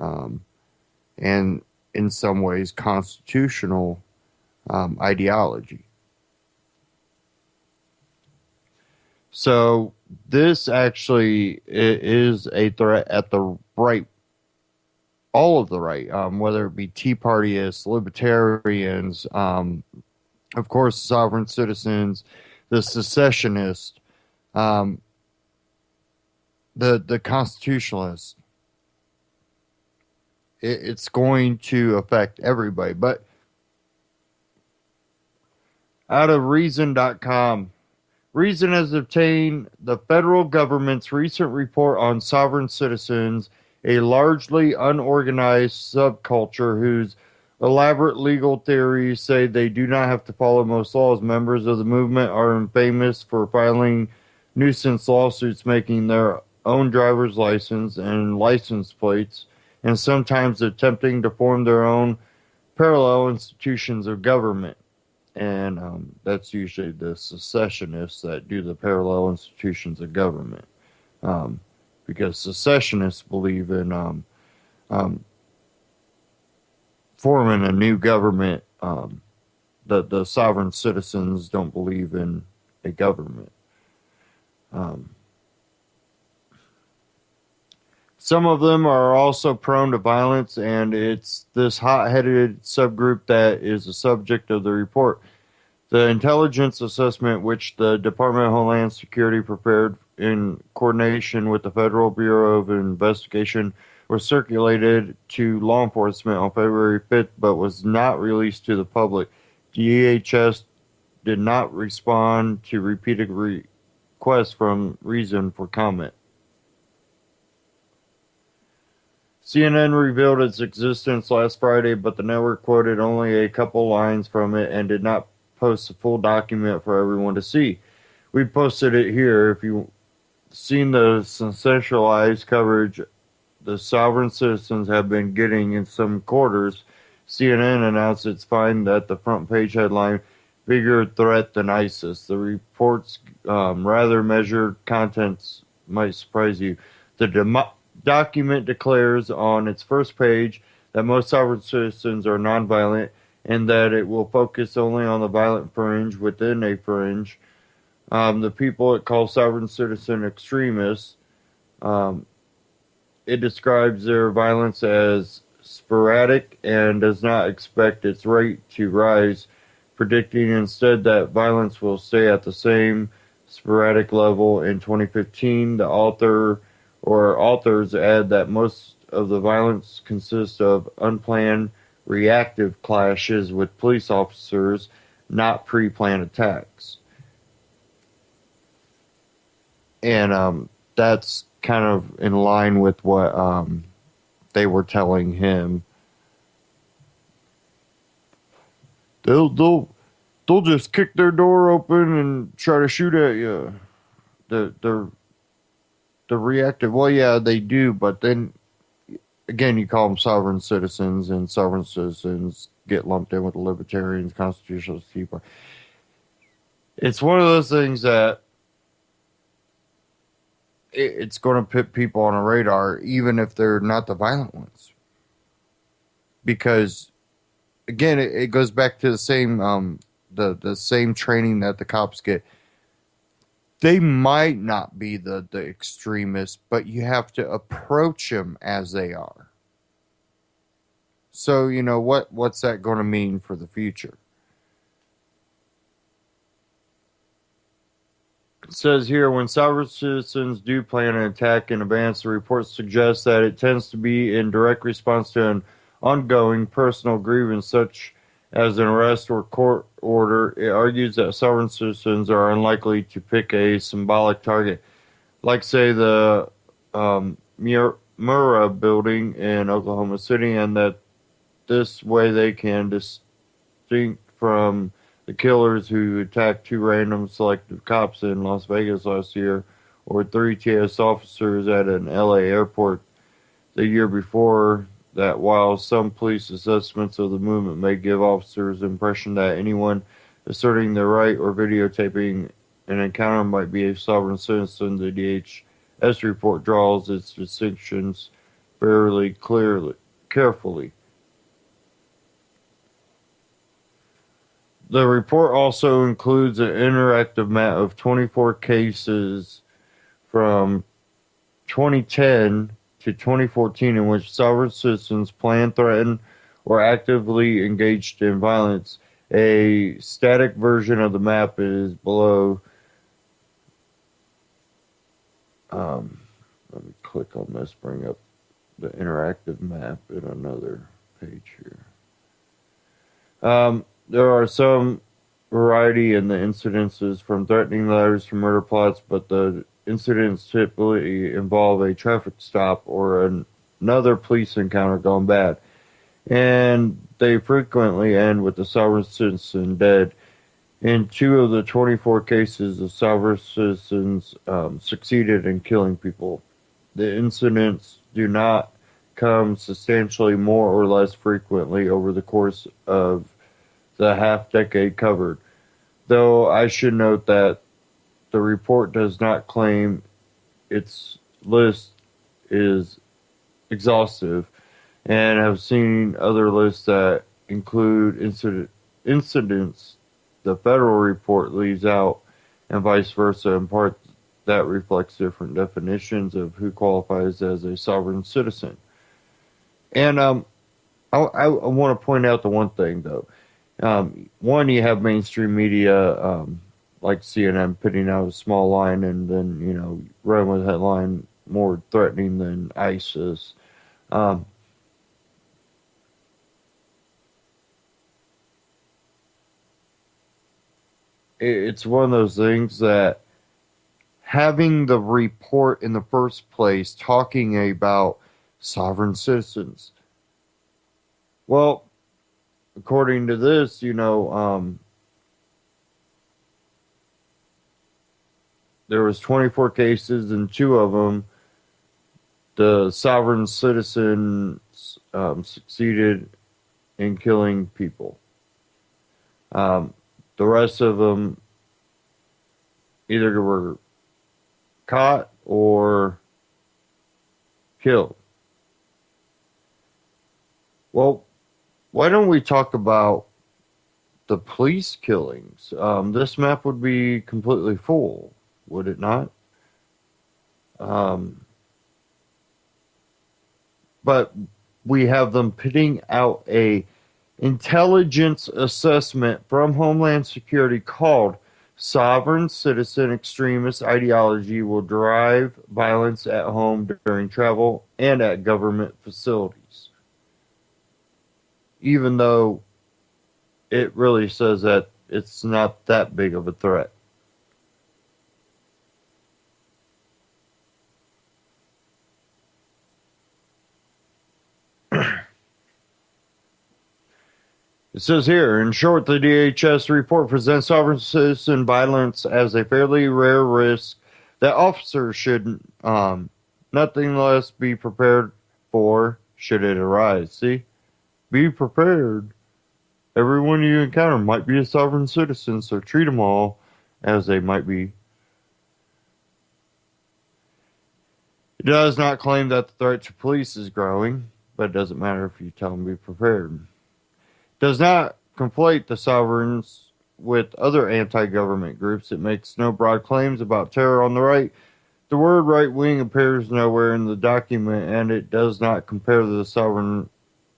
S2: and in some ways constitutional ideology. So this actually is a threat at the right, all of the right, whether it be Tea Partyists, libertarians, of course, sovereign citizens, the secessionists. the constitutionalists. It's going to affect everybody. But out of Reason.com, Reason has obtained the federal government's recent report on sovereign citizens, a largely unorganized subculture whose elaborate legal theories say they do not have to follow most laws. Members of the movement are famous for filing nuisance lawsuits, making their own driver's license and license plates, and sometimes attempting to form their own parallel institutions of government. And that's usually the secessionists that do the parallel institutions of government. Because secessionists believe in forming a new government. The sovereign citizens don't believe in a government. Some of them are also prone to violence, and it's this hot-headed subgroup that is the subject of the report. The intelligence assessment, which the Department of Homeland Security prepared in coordination with the Federal Bureau of Investigation, was circulated to law enforcement on February 5th, but was not released to the public. DHS did not respond to repeated requests from Reason for comment. CNN revealed its existence last Friday, but the network quoted only a couple lines from it and did not post a full document for everyone to see. We posted it here. If you've seen the sensationalized coverage the sovereign citizens have been getting in some quarters, CNN announced its find that the front page headline, "Bigger Threat Than ISIS." The report's rather measured contents might surprise you. The document declares on its first page that most sovereign citizens are nonviolent and that it will focus only on the violent fringe within a fringe. The people it calls sovereign citizen extremists, it describes their violence as sporadic and does not expect its rate to rise, predicting instead that violence will stay at the same sporadic level in 2015. The authors add that most of the violence consists of unplanned reactive clashes with police officers, not pre-planned attacks. And that's kind of in line with what they were telling him. They'll just kick their door open and try to shoot at you. The reactive. Well, yeah, they do, but then again, you call them sovereign citizens, and sovereign citizens get lumped in with the libertarians, constitutionalists, people. It's one of those things that it's going to put people on a radar, even if they're not the violent ones. Because, again, it goes back to the same the same training that the cops get. They might not be the extremists, but you have to approach them as they are. So, you know, what's that going to mean for the future? It says here, when sovereign citizens do plan an attack in advance, the report suggests that it tends to be in direct response to an ongoing personal grievance, such as an arrest or court order. It argues that sovereign citizens are unlikely to pick a symbolic target, like, say, the Murrah building in Oklahoma City, and that this way they can distinct from the killers who attacked 2 random selective cops in Las Vegas last year, or 3 TS officers at an LA airport the year before. That while some police assessments of the movement may give officers the impression that anyone asserting their right or videotaping an encounter might be a sovereign citizen, the DHS report draws its distinctions fairly carefully. The report also includes an interactive map of 24 cases from 2010 to 2014 in which sovereign citizens planned, threatened, or actively engaged in violence. A static version of the map is below. click on this, bring up the interactive map in another page here. There are some variety in the incidences, from threatening letters to murder plots, but the incidents typically involve a traffic stop or another police encounter gone bad, and they frequently end with the sovereign citizen dead. In 2 of the 24 cases, the sovereign citizens succeeded in killing people. The incidents do not come substantially more or less frequently over the course of the half-decade covered, though I should note that the report does not claim its list is exhaustive, and have seen other lists that include incidents the federal report leaves out, and vice versa. In part, that reflects different definitions of who qualifies as a sovereign citizen. And I want to point out the one thing, though. One, you have mainstream media like CNN putting out a small line and then, run with a headline more threatening than ISIS. It's one of those things that having the report in the first place talking about sovereign citizens. Well, according to this, there was 24 cases, and 2 of them, the sovereign citizens succeeded in killing people. The rest of them either were caught or killed. Well, why don't we talk about the police killings? This map would be completely full, would it not? But we have them pitting out a intelligence assessment from Homeland Security called Sovereign Citizen Extremist Ideology Will Drive Violence at Home During Travel and at Government Facilities. Even though it really says that it's not that big of a threat. It says here, in short, the DHS report presents sovereign citizen violence as a fairly rare risk that officers should nothing less be prepared for should it arise. See? Be prepared. Everyone you encounter might be a sovereign citizen, so treat them all as they might be. It does not claim that the threat to police is growing, but it doesn't matter if you tell them to be prepared. Does not conflate the sovereigns with other anti-government groups. It makes no broad claims about terror on the right. The word right-wing appears nowhere in the document, and it does not compare the sovereign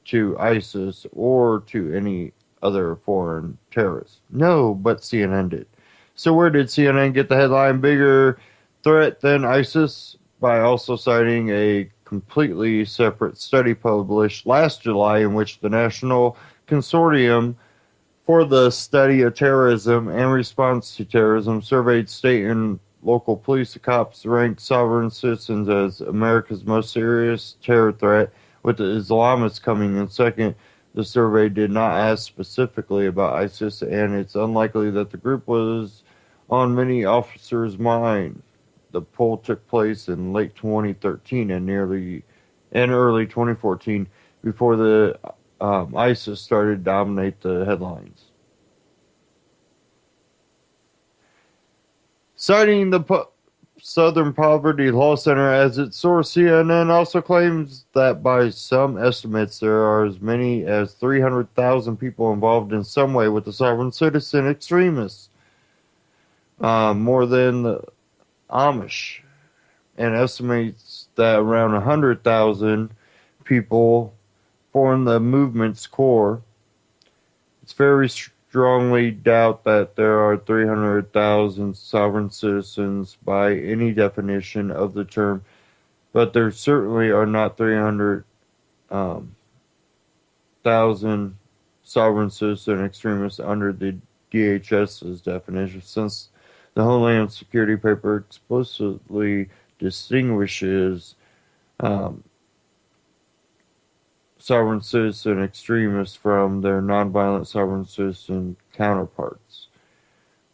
S2: to ISIS or to any other foreign terrorists. No, but CNN did. So where did CNN get the headline bigger threat than ISIS? By also citing a completely separate study published last July in which the National Consortium for the Study of Terrorism and Response to Terrorism surveyed state and local police. Cops ranked sovereign citizens as America's most serious terror threat, with the Islamists coming in second. The survey did not ask specifically about ISIS, and it's unlikely that the group was on many officers' mind. The poll took place in late 2013 and early 2014, before the ISIS started to dominate the headlines. Citing the Southern Poverty Law Center as its source, CNN also claims that by some estimates there are as many as 300,000 people involved in some way with the sovereign citizen extremists, more than the Amish, and estimates that around 100,000 people form the movement's core. It's very strongly doubt that there are 300,000 sovereign citizens by any definition of the term. but there certainly are not 300,000 sovereign citizen extremists under the DHS's definition, since the Homeland Security paper explicitly distinguishes um, sovereign citizen extremists from their nonviolent sovereign citizen counterparts.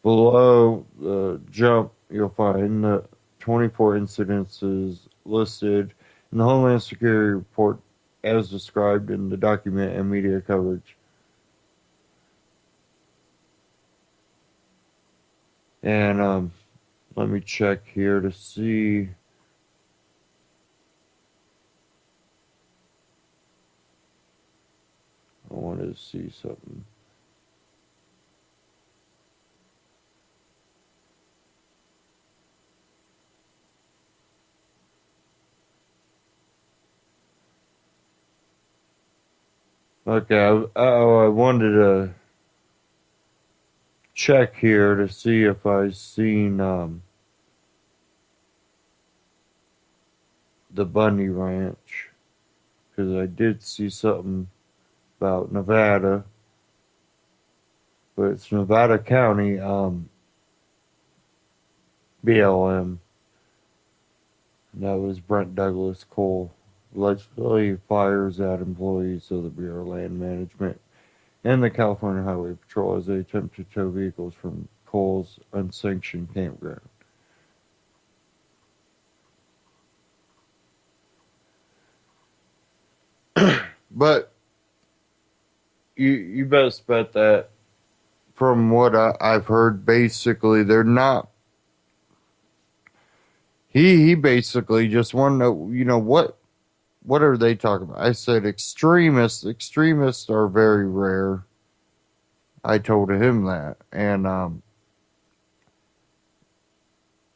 S2: Below the jump, you'll find the 24 incidences listed in the Homeland Security report as described in the document and media coverage. And let me check here to see. I wanted to see something. Okay, I wanted to check here to see if I've seen the Bundy Ranch, because I did see something about Nevada, but it's Nevada County BLM. And that was Brent Douglas Cole allegedly fires at employees of the Bureau of Land Management and the California Highway Patrol as they attempt to tow vehicles from Cole's unsanctioned campground. But you best bet that from what I've heard, basically they're not. He basically just wanted to know, what are they talking about? I said extremists. Extremists are very rare. I told him that, and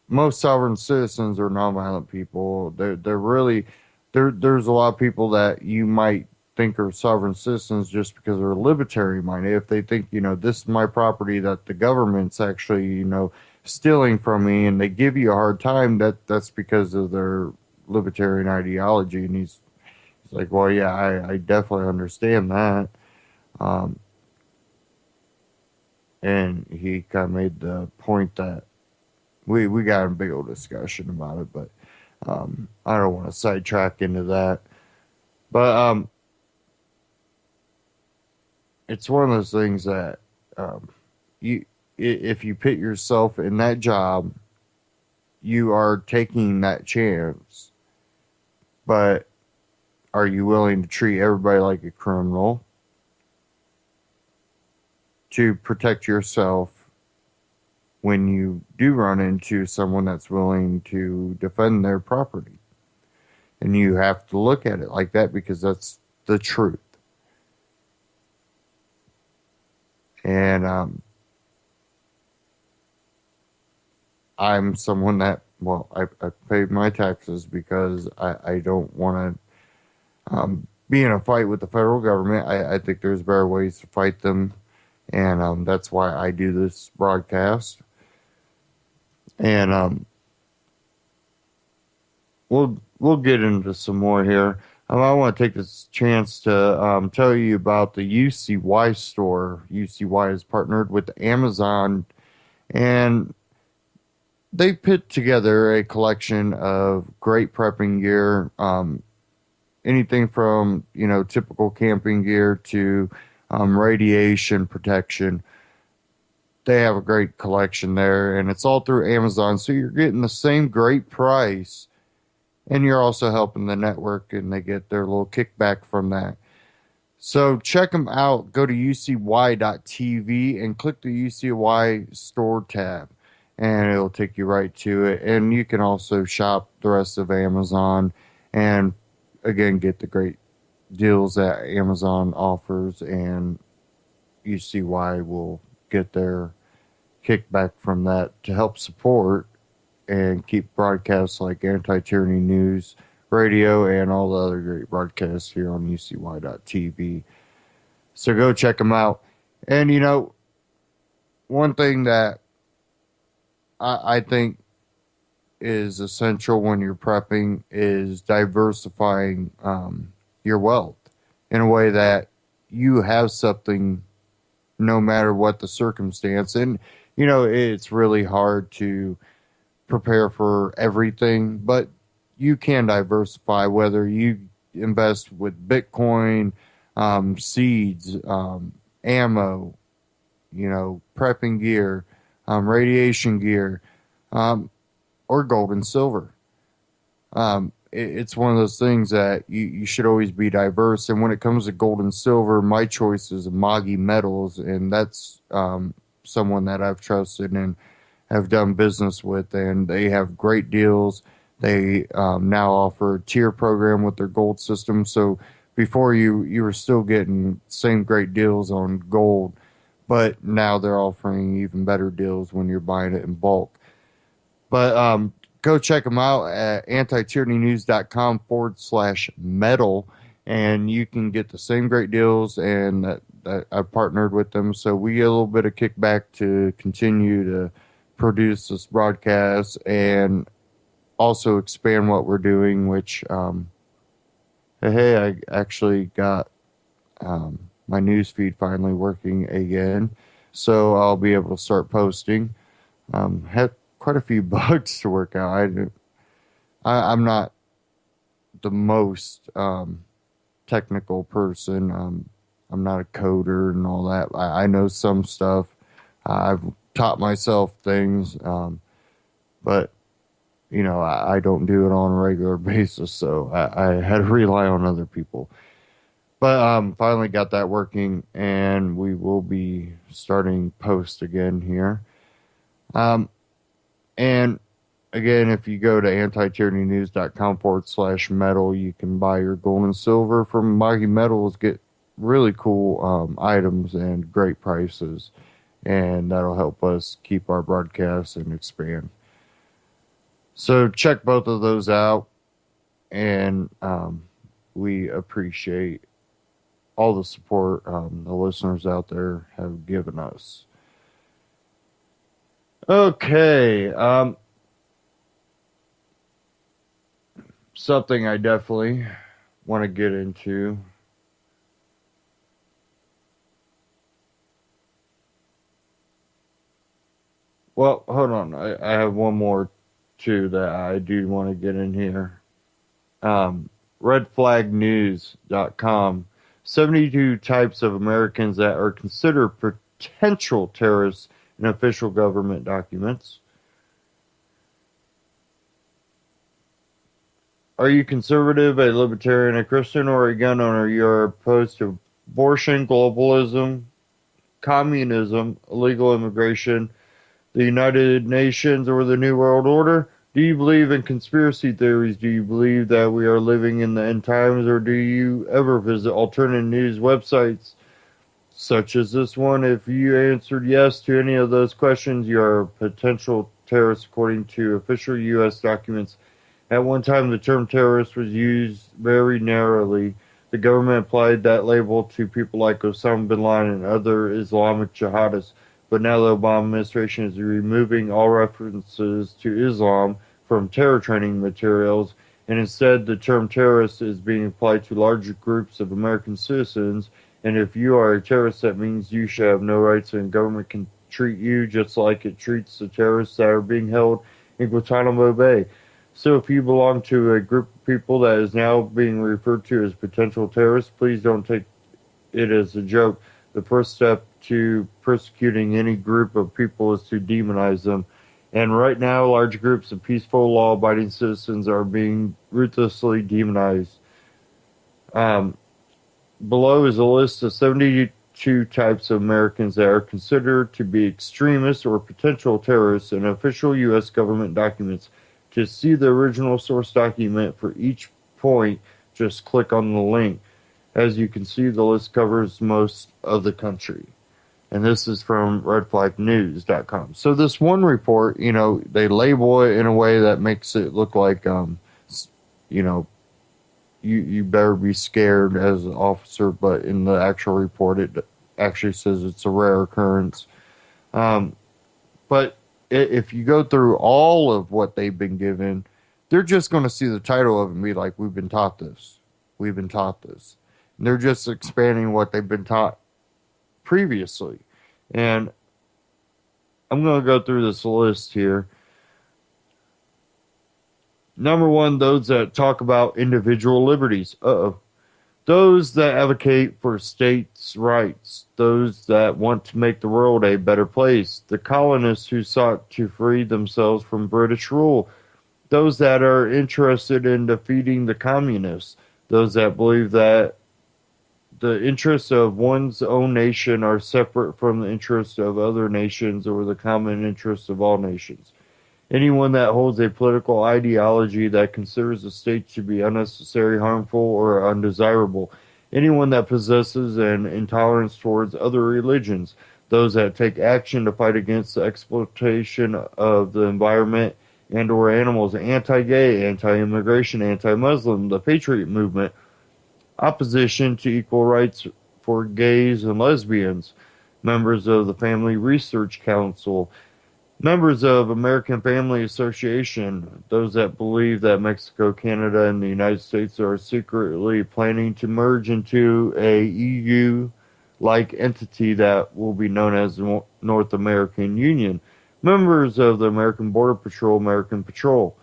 S2: most sovereign citizens are nonviolent people. They're really there's a lot of people that you might think are sovereign citizens just because they're libertarian minded. If they think, this is my property that the government's actually, stealing from me, and they give you a hard time, that's because of their libertarian ideology. And he's like, well, yeah, I definitely understand that. And he kind of made the point that we got a big old discussion about it, but I don't want to sidetrack into that. But it's one of those things that if you put yourself in that job, you are taking that chance. But are you willing to treat everybody like a criminal to protect yourself when you do run into someone that's willing to defend their property? And you have to look at it like that, because that's the truth. And I'm someone that, I pay my taxes because I don't want to be in a fight with the federal government. I think there's better ways to fight them. And that's why I do this broadcast. And we'll get into some more here. I want to take this chance to tell you about the UCY store. UCY is partnered with Amazon, and they put together a collection of great prepping gear, anything from typical camping gear to radiation protection. They have a great collection there, and it's all through Amazon, so you're getting the same great price. And you're also helping the network, and they get their little kickback from that. So check them out. Go to ucy.tv and click the UCY store tab, and it'll take you right to it. And you can also shop the rest of Amazon and, again, get the great deals that Amazon offers, and UCY will get their kickback from that to help support and keep broadcasts like Anti-Tyranny News Radio and all the other great broadcasts here on UCY.tv. So go check them out. And, one thing that I think is essential when you're prepping is diversifying your wealth in a way that you have something no matter what the circumstance. And, it's really hard to prepare for everything, but you can diversify whether you invest with Bitcoin, seeds, ammo, prepping gear, radiation gear, or gold and silver. It's one of those things that you should always be diverse. And when it comes to gold and silver, my choice is Magi Metals, and that's someone that I've trusted and have done business with, and they have great deals. They now offer a tier program with their gold system. So before you were still getting same great deals on gold, but now they're offering even better deals when you're buying it in bulk. But go check them out at antityrannynews.com/metal, and you can get the same great deals, and that I partnered with them. So we get a little bit of kickback to continue to produce this broadcast and also expand what we're doing, which, hey, I actually got my news feed finally working again. So I'll be able to start posting. Had quite a few bugs to work out. I'm not the most technical person. I'm not a coder and all that. I know some stuff. I've taught myself things, but I don't do it on a regular basis, so I had to rely on other people. But finally got that working, and we will be starting post again here. And again, if you go to antityrannynews.com/metal, you can buy your gold and silver from Magi Metals, get really cool items and great prices, and that'll help us keep our broadcasts and expand. So check both of those out, and we appreciate all the support the listeners out there have given us. Okay, something I definitely want to get into. Well, hold on. I have one more, too, that I do want to get in here. Redflagnews.com. 72 types of Americans that are considered potential terrorists in official government documents. Are you conservative, a libertarian, a Christian, or a gun owner? You are opposed to abortion, globalism, communism, illegal immigration, the United Nations, or the New World Order? Do you believe in conspiracy theories? Do you believe that we are living in the end times, or do you ever visit alternative news websites such as this one? If you answered yes to any of those questions, you are a potential terrorist according to official U.S. documents. At one time, the term terrorist was used very narrowly. The government applied that label to people like Osama bin Laden and other Islamic jihadists. But now the Obama administration is removing all references to Islam from terror training materials, and instead the term terrorist is being applied to larger groups of American citizens. And if you are a terrorist, that means you should have no rights, and government can treat you just like it treats the terrorists that are being held in Guantanamo Bay. So if you belong to a group of people that is now being referred to as potential terrorists, please don't take it as a joke. The first step to persecuting any group of people is to demonize them. And right now, large groups of peaceful, law-abiding citizens are being ruthlessly demonized. Below is a list of 72 types of Americans that are considered to be extremists or potential terrorists in official U.S. government documents. To see the original source document for each point, just click on the link. As you can see, the list covers most of the country. And this is from redflagnews.com. So this one report, they label it in a way that makes it look like, you better be scared as an officer, but in the actual report, it actually says it's a rare occurrence. But if you go through all of what they've been given, they're just going to see the title of it and be like, we've been taught this. We've been taught this. And they're just expanding what they've been taught previously. And I'm going to go through this list here. Number one, those that talk about individual liberties. Those that advocate for states' rights. Those that want to make the world a better place. The colonists who sought to free themselves from British rule. Those that are interested in defeating the communists. Those that believe that the interests of one's own nation are separate from the interests of other nations or the common interests of all nations. Anyone that holds a political ideology that considers the state to be unnecessary, harmful, or undesirable. Anyone that possesses an intolerance towards other religions. Those that take action to fight against the exploitation of the environment and or animals. Anti-gay, anti-immigration, anti-Muslim, the Patriot movement. Opposition to equal rights for gays and lesbians. Members of the Family Research Council. Members of American Family Association, those that believe that Mexico, Canada, and the United States are secretly planning to merge into a EU-like entity that will be known as the North American Union. Members of the American Border Patrol, American Patrol.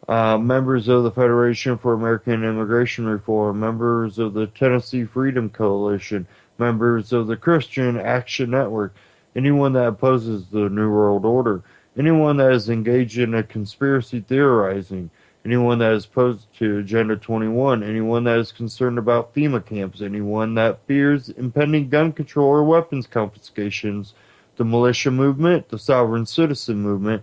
S2: Members of the Federation for American Immigration Reform. Members of the Tennessee Freedom Coalition. Members of the Christian Action Network. Anyone that opposes the New World Order, anyone that is engaged in a conspiracy theorizing, anyone that is opposed to Agenda 21, anyone that is concerned about FEMA camps, anyone that fears impending gun control or weapons confiscations, the militia movement, the sovereign citizen movement,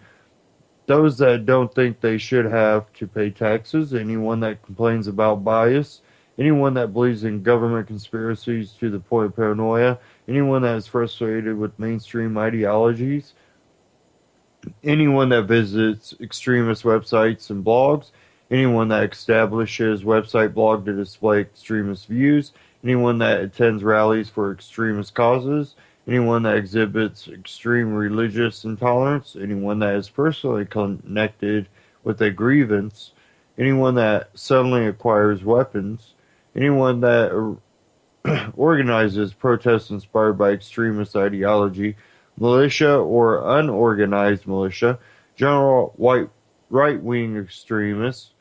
S2: those that don't think they should have to pay taxes, anyone that complains about bias, anyone that believes in government conspiracies to the point of paranoia, anyone that is frustrated with mainstream ideologies, anyone that visits extremist websites and blogs, anyone that establishes website blog to display extremist views, anyone that attends rallies for extremist causes, anyone that exhibits extreme religious intolerance, anyone that is personally connected with a grievance, anyone that suddenly acquires weapons, anyone that organizes protests inspired by extremist ideology, militia or unorganized militia, general white right-wing extremists,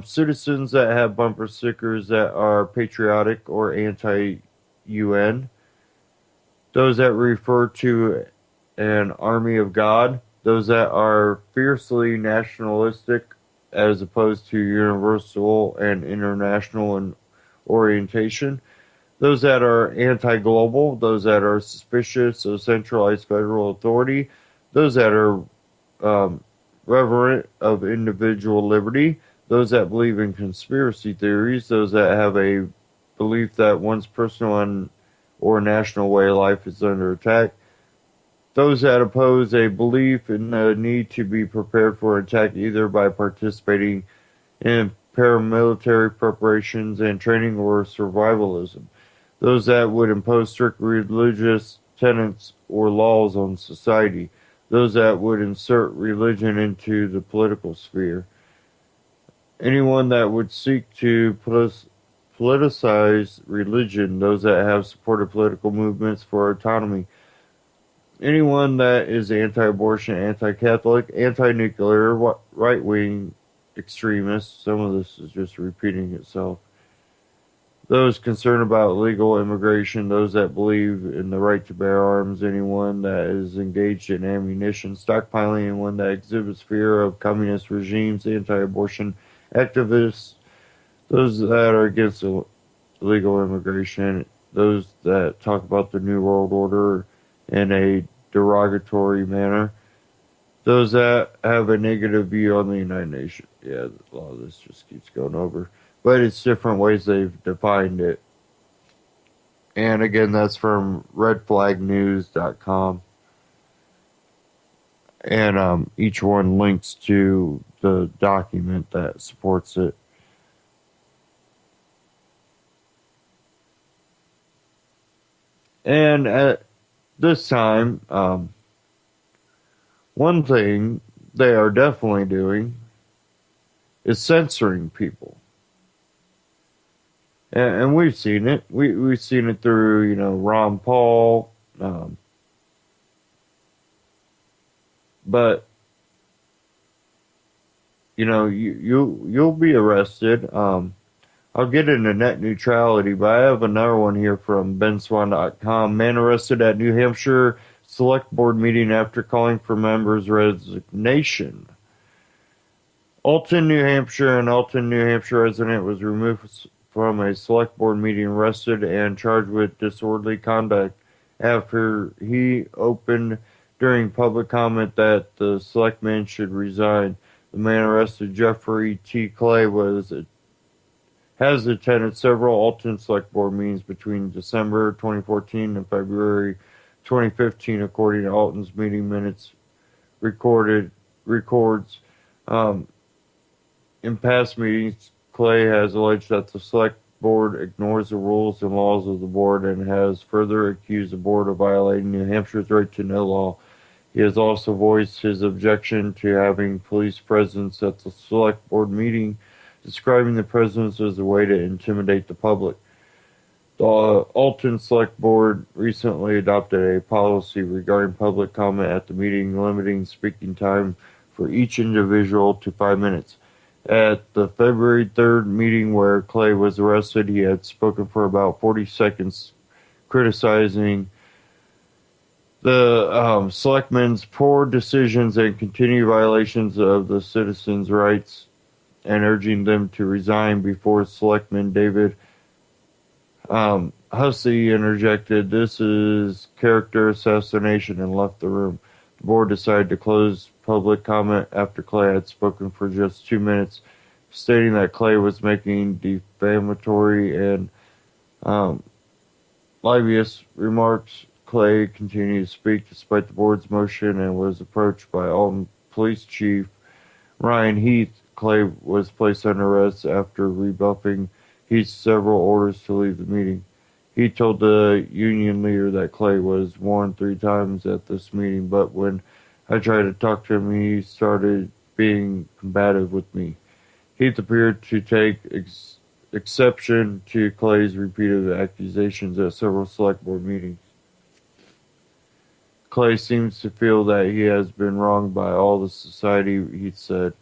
S2: citizens that have bumper stickers that are patriotic or anti-UN, those that refer to an army of God, those that are fiercely nationalistic as opposed to universal and international in orientation, those that are anti-global, those that are suspicious of centralized federal authority, those that are reverent of individual liberty, those that believe in conspiracy theories, those that have a belief that one's personal or national way of life is under attack, those that oppose a belief in the need to be prepared for attack either by participating in paramilitary preparations and training or survivalism, those that would impose strict religious tenets or laws on society, those that would insert religion into the political sphere, anyone that would seek to politicize religion, those that have supported political movements for autonomy, anyone that is anti-abortion, anti-Catholic, anti-nuclear, right-wing extremists, some of this is just repeating itself, those concerned about legal immigration, those that believe in the right to bear arms, anyone that is engaged in ammunition stockpiling, anyone that exhibits fear of communist regimes, anti-abortion activists, those that are against illegal immigration, those that talk about the New World Order in a derogatory manner, those that have a negative view on the United Nations. Yeah, a lot of this just keeps going over. But it's different ways they've defined it. And again, that's from redflagnews.com. And each one links to the document that supports it. And at this time, One thing they are definitely doing is censoring people. And we've seen it. We've seen it through, Ron Paul. But you'll be arrested. I'll get into net neutrality, but I have another one here from benswan.com. Man arrested at New Hampshire Select Board meeting after calling for members' resignation. Alton, New Hampshire. An Alton, New Hampshire resident was removed from a Select Board meeting, arrested, and charged with disorderly conduct after he opened during public comment that the selectmen should resign. The man arrested, Jeffrey T. Clay, has attended several Alton Select Board meetings between December 2014 and February 2015, according to Alton's meeting minutes records. In past meetings, Clay has alleged that the Select Board ignores the rules and laws of the board and has further accused the board of violating New Hampshire's right to know law. He has also voiced his objection to having police presence at the Select Board meeting, describing the presence as a way to intimidate the public. The Alton Select Board recently adopted a policy regarding public comment at the meeting, limiting speaking time for each individual to 5 minutes. At the February 3rd meeting where Clay was arrested, he had spoken for about 40 seconds, criticizing the selectmen's poor decisions and continued violations of the citizens' rights, and urging them to resign before Selectman David Hussey interjected, "This is character assassination," and left the room. The board decided to close public comment after Clay had spoken for just 2 minutes, stating that Clay was making defamatory and libelous remarks. Clay continued to speak despite the board's motion and was approached by Alton Police Chief Ryan Heath. Clay was placed under arrest after rebuffing Heath's several orders to leave the meeting. He told the union leader that Clay was warned 3 times at this meeting, but when I tried to talk to him, he started being combative with me. Heath appeared to take exception to Clay's repeated accusations at several select board meetings. Clay seems to feel that he has been wronged by all the society, Heath said.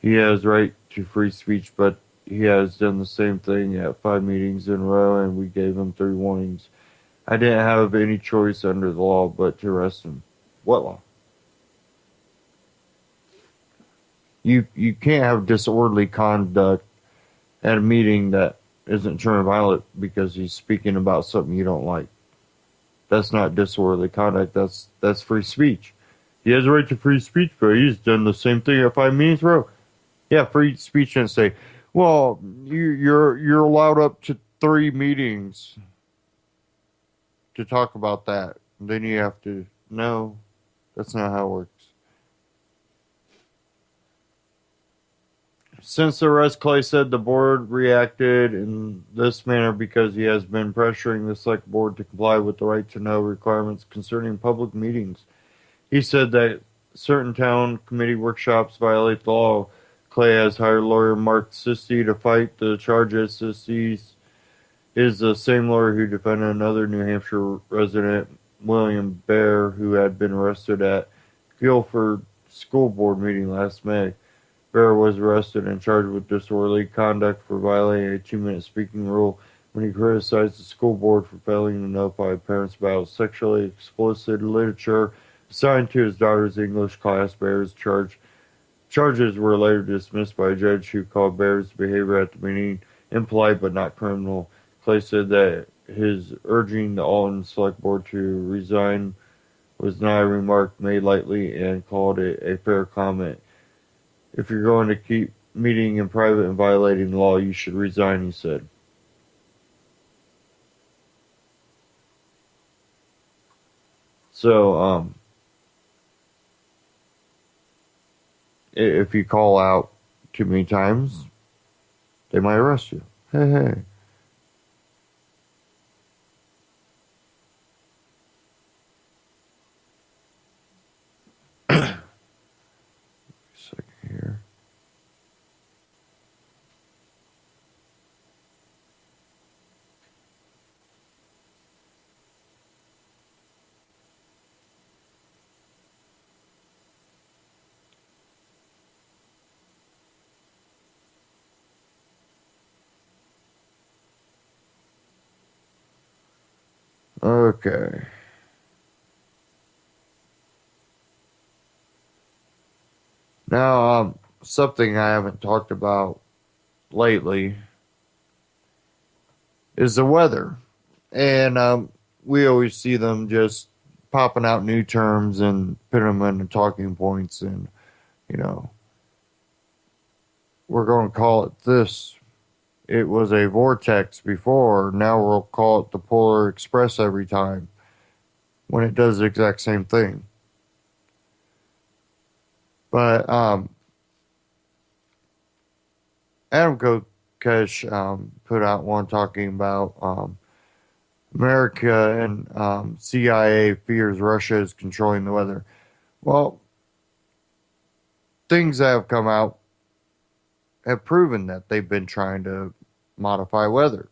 S2: He has right to free speech, but he has done the same thing at 5 meetings in a row, and we gave him 3 warnings. I didn't have any choice under the law but to arrest him. What law? You can't have disorderly conduct at a meeting that isn't term violent because he's speaking about something you don't like. That's not disorderly conduct. That's free speech. He has a right to free speech, but he's done the same thing at 5 meetings in a row. Yeah, free speech and say, well, you're allowed up to 3 meetings to talk about that. And then you have to, no, that's not how it works. Since the arrest, Clay said the board reacted in this manner because he has been pressuring the select board to comply with the right to know requirements concerning public meetings. He said that certain town committee workshops violate the law. Clay has hired lawyer Mark Sisti to fight the charges. Sisti is the same lawyer who defended another New Hampshire resident, William Bear, who had been arrested at Guilford School Board meeting last May. Bear was arrested and charged with disorderly conduct for violating a 2-minute speaking rule when he criticized the school board for failing to notify parents about sexually explicit literature assigned to his daughter's English class. Bear's charges were later dismissed by a judge who called Bear's behavior at the meeting impolite but not criminal. Clay said that his urging the Alton Select Board to resign was not a remark made lightly and called it a fair comment. If you're going to keep meeting in private and violating the law, you should resign, he said. So, if you call out too many times, they might arrest you. Hey. Okay. Now, something I haven't talked about lately is the weather. And we always see them just popping out new terms and putting them into talking points. And, you know, we're going to call it this. It was a vortex before. Now we'll call it the Polar Express every time when it does the exact same thing. But Adam Kokesh put out one talking about America and CIA fears Russia is controlling the weather. Well, things that have come out have proven that they've been trying to modify weather,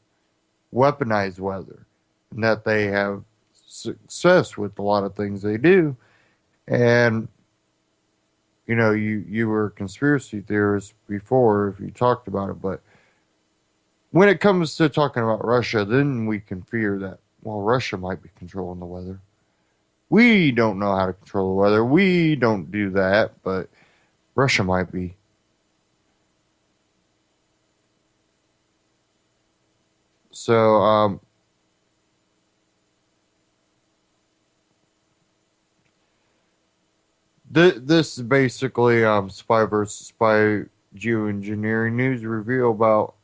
S2: weaponize weather, and that they have success with a lot of things they do. And you know, you were a conspiracy theorist before if you talked about it, but when it comes to talking about Russia, then we can fear that, well, Russia might be controlling the weather. We don't know how to control the weather. We don't do that, but Russia might be. So, this is basically spy versus spy geoengineering news reveal about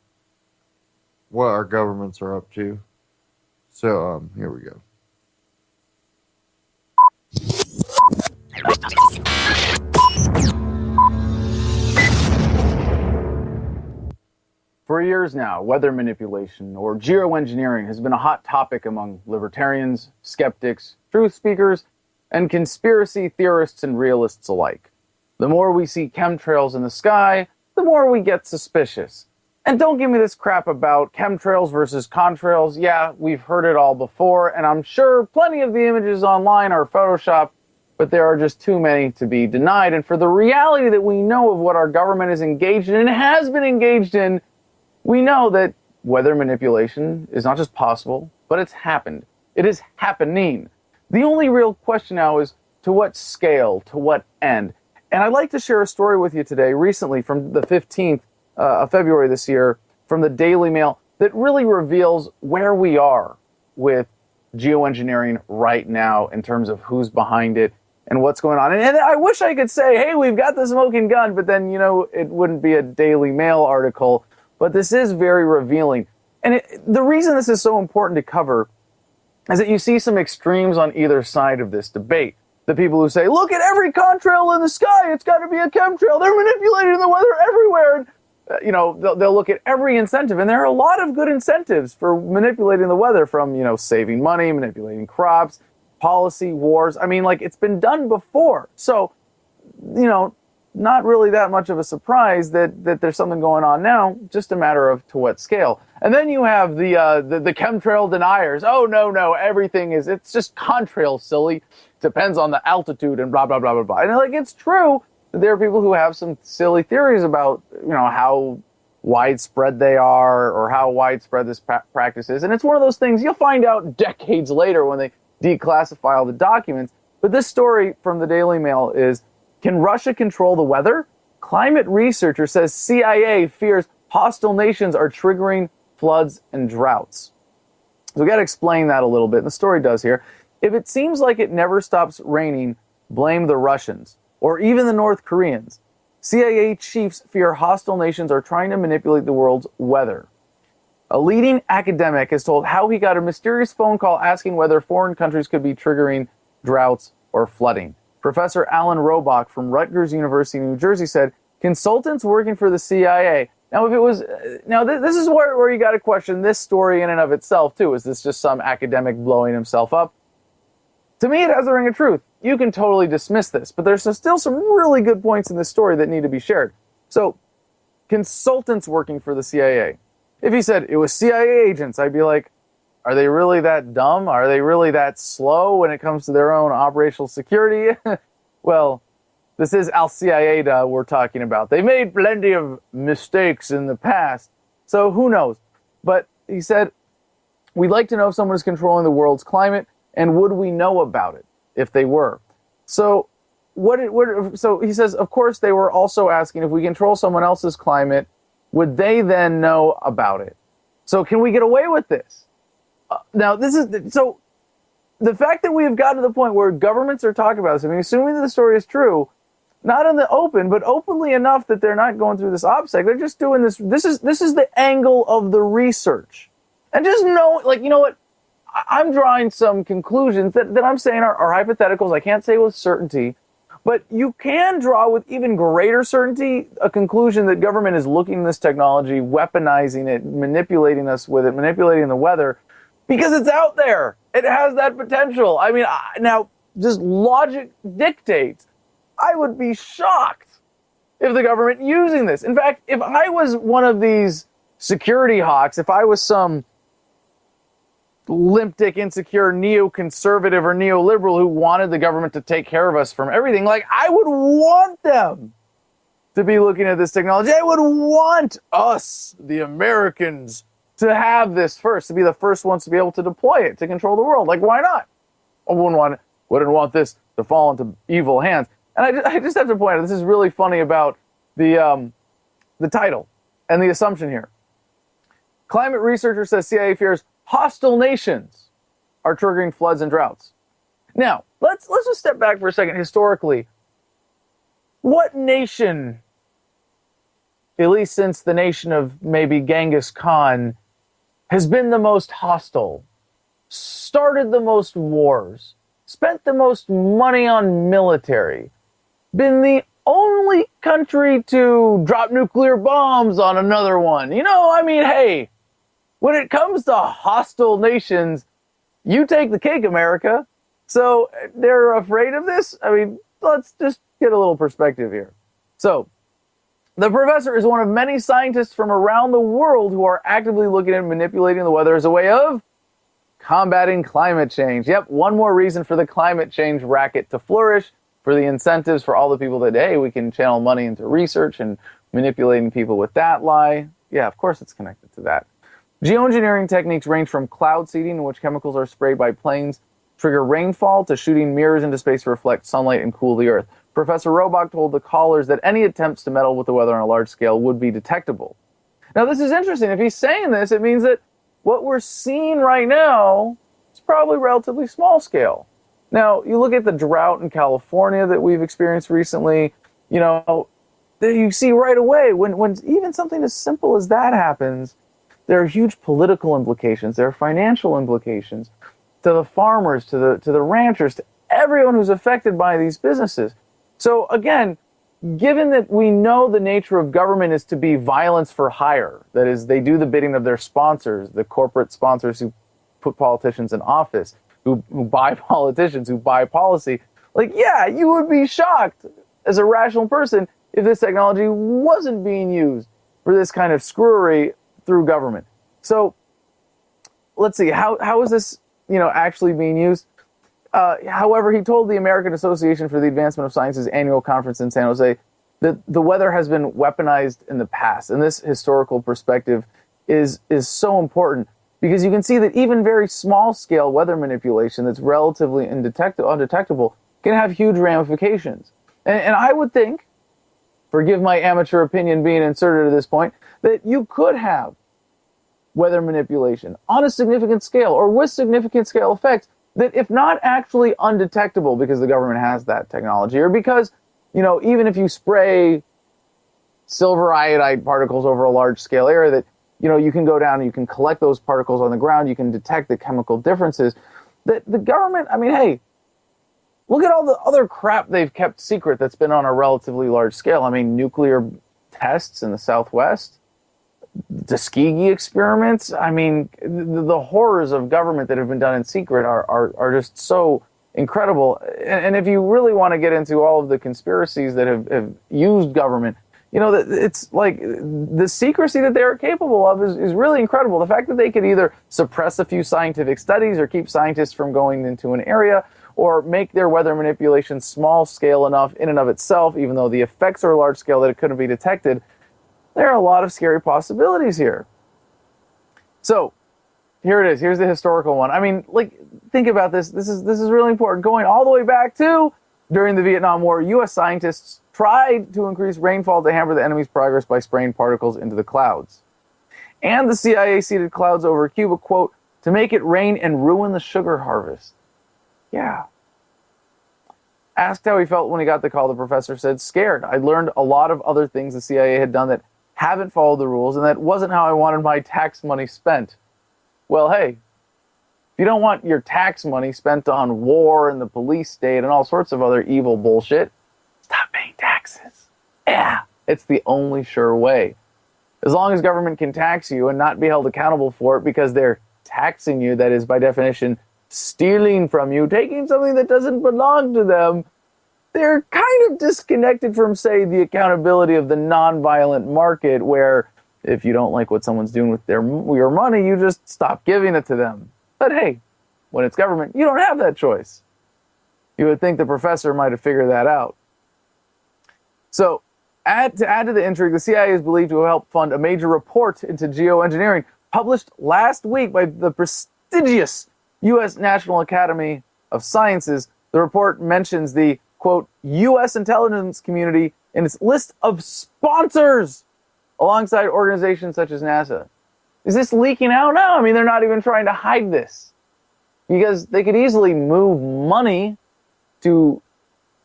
S2: what our governments are up to. So, here we go.
S12: For years now, weather manipulation or geoengineering has been a hot topic among libertarians, skeptics, truth speakers, and conspiracy theorists and realists alike. The more we see chemtrails in the sky, the more we get suspicious. And don't give me this crap about chemtrails versus contrails. Yeah, we've heard it all before, and I'm sure plenty of the images online are Photoshopped, but there are just too many to be denied. And for the reality that we know of what our government is engaged in and has been engaged in, we know that weather manipulation is not just possible, but it's happened. It is happening. The only real question now is to what scale, to what end? And I'd like to share a story with you today, recently from the 15th of February this year, from the Daily Mail, that really reveals where we are with geoengineering right now in terms of who's behind it and what's going on. And I wish I could say, hey, we've got the smoking gun, but then, you know, it wouldn't be a Daily Mail article. But this is very revealing. And the reason this is so important to cover is that you see some extremes on either side of this debate. The people who say, look at every contrail in the sky, it's got to be a chemtrail, they're manipulating the weather everywhere. And, you know, they'll look at every incentive, and there are a lot of good incentives for manipulating the weather, from, you know, saving money, manipulating crops, policy, wars. I mean, like, it's been done before. So, you know, not really that much of a surprise that there's something going on now, just a matter of to what scale. And then you have the chemtrail deniers. Oh, no, everything is, it's just contrail, silly. Depends on the altitude and blah, blah, blah, blah, blah. And like, it's true that there are people who have some silly theories about, you know, how widespread they are or how widespread this practice is. And it's one of those things you'll find out decades later when they declassify all the documents. But this story from the Daily Mail is, can Russia control the weather? Climate researcher says CIA fears hostile nations are triggering floods and droughts. So we got to explain that a little bit, and the story does here. If it seems like it never stops raining, blame the Russians, or even the North Koreans. CIA chiefs fear hostile nations are trying to manipulate the world's weather. A leading academic has told how he got a mysterious phone call asking whether foreign countries could be triggering droughts or flooding. Professor Alan Robach from Rutgers University, New Jersey, said consultants working for the CIA. Now, if it was, this is where you got to question this story in and of itself too. Is this just some academic blowing himself up? To me, it has a ring of truth. You can totally dismiss this, but there's still some really good points in this story that need to be shared. So, consultants working for the CIA. If he said it was CIA agents, I'd be like, are they really that dumb? Are they really that slow when it comes to their own operational security? Well, this is Al Qaeda we're talking about. They made plenty of mistakes in the past, so who knows? But he said We'd like to know if someone is controlling the world's climate, and would we know about it if they were? So so he says, of course, they were also asking if we control someone else's climate, would they then know about it? So can we get away with this? Now, so the fact that we have gotten to the point where governments are talking about this, I mean, assuming that the story is true, not in the open, but openly enough that they're not going through this OPSEC, they're just doing this. This is the angle of the research. And just know, like, you know what? I'm drawing some conclusions that I'm saying are hypotheticals. I can't say with certainty. But you can draw with even greater certainty a conclusion that government is looking at this technology, weaponizing it, manipulating us with it, manipulating the weather, because it's out there. It has that potential. I mean, now, just logic dictates, I would be shocked if the government using this. In fact, if I was one of these security hawks, if I was some limp dick, insecure, neoconservative or neoliberal who wanted the government to take care of us from everything, like, I would want them to be looking at this technology. I would want us, the Americans, to have this first, to be the first ones to be able to deploy it, to control the world. Like, why not? I wouldn't want this to fall into evil hands. And I just have to point out, this is really funny about the title and the assumption here. Climate researcher says CIA fears hostile nations are triggering floods and droughts. Now, let's just step back for a second. Historically, what nation, at least since the nation of maybe Genghis Khan, has been the most hostile, started the most wars, spent the most money on military, been the only country to drop nuclear bombs on another one? You know, I mean, hey, when it comes to hostile nations, you take the cake, America. So they're afraid of this? I mean, let's just get a little perspective here. So the professor is one of many scientists from around the world who are actively looking at manipulating the weather as a way of combating climate change. Yep, one more reason for the climate change racket to flourish, for the incentives for all the people that, hey, we can channel money into research and manipulating people with that lie. Yeah, of course it's connected to that. Geoengineering techniques range from cloud seeding, in which chemicals are sprayed by planes, trigger rainfall, to shooting mirrors into space to reflect sunlight and cool the earth. Professor Robach told the callers that any attempts to meddle with the weather on a large scale would be detectable. Now, this is interesting. If he's saying this, it means that what we're seeing right now is probably relatively small scale. Now, you look at the drought in California that we've experienced recently, you know, you see right away when even something as simple as that happens, there are huge political implications. There are financial implications to the farmers, to the ranchers, to everyone who's affected by these businesses. So again, given that we know the nature of government is to be violence for hire, that is, they do the bidding of their sponsors, the corporate sponsors who put politicians in office, who buy politicians, who buy policy, like, yeah, you would be shocked as a rational person if this technology wasn't being used for this kind of screwery through government. So let's see, how is this, you know, actually being used? However, he told the American Association for the Advancement of Science's annual conference in San Jose that the weather has been weaponized in the past. And this historical perspective is so important because you can see that even very small scale weather manipulation that's relatively undetectable can have huge ramifications. And I would think, forgive my amateur opinion being inserted at this point, that you could have weather manipulation on a significant scale or with significant scale effects that, if not actually undetectable because the government has that technology, or because, you know, even if you spray silver iodide particles over a large scale area, that, you know, you can go down and you can collect those particles on the ground, you can detect the chemical differences, that the government, I mean, hey, look at all the other crap they've kept secret that's been on a relatively large scale. I mean, nuclear tests in the Southwest, Tuskegee experiments. I mean, the horrors of government that have been done in secret are just so incredible. And if you really want to get into all of the conspiracies that have used government, you know, it's like the secrecy that they're capable of is really incredible. The fact that they could either suppress a few scientific studies or keep scientists from going into an area, or make their weather manipulation small scale enough in and of itself, even though the effects are large scale, that it couldn't be detected. There are a lot of scary possibilities here. So, here it is. Here's the historical one. I mean, like, think about this. This is really important. Going all the way back to during the Vietnam War, U.S. scientists tried to increase rainfall to hamper the enemy's progress by spraying particles into the clouds. And the CIA seeded clouds over Cuba, quote, to make it rain and ruin the sugar harvest. Yeah. Asked how he felt when he got the call, the professor said, scared. I'd learned a lot of other things the CIA had done that haven't followed the rules, and that wasn't how I wanted my tax money spent. Well, hey, if you don't want your tax money spent on war and the police state and all sorts of other evil bullshit, stop paying taxes. Yeah, it's the only sure way. As long as government can tax you and not be held accountable for it because they're taxing you, that is, by definition, stealing from you, taking something that doesn't belong to them, they're kind of disconnected from, say, the accountability of the nonviolent market, where if you don't like what someone's doing with your money, you just stop giving it to them. But hey, when it's government, you don't have that choice. You would think the professor might have figured that out. So, to add to the intrigue, the CIA is believed to have helped fund a major report into geoengineering published last week by the prestigious U.S. National Academy of Sciences. The report mentions the, quote, U.S. intelligence community in its list of sponsors alongside organizations such as NASA. Is this leaking out? No, I mean, they're not even trying to hide this, because they could easily move money to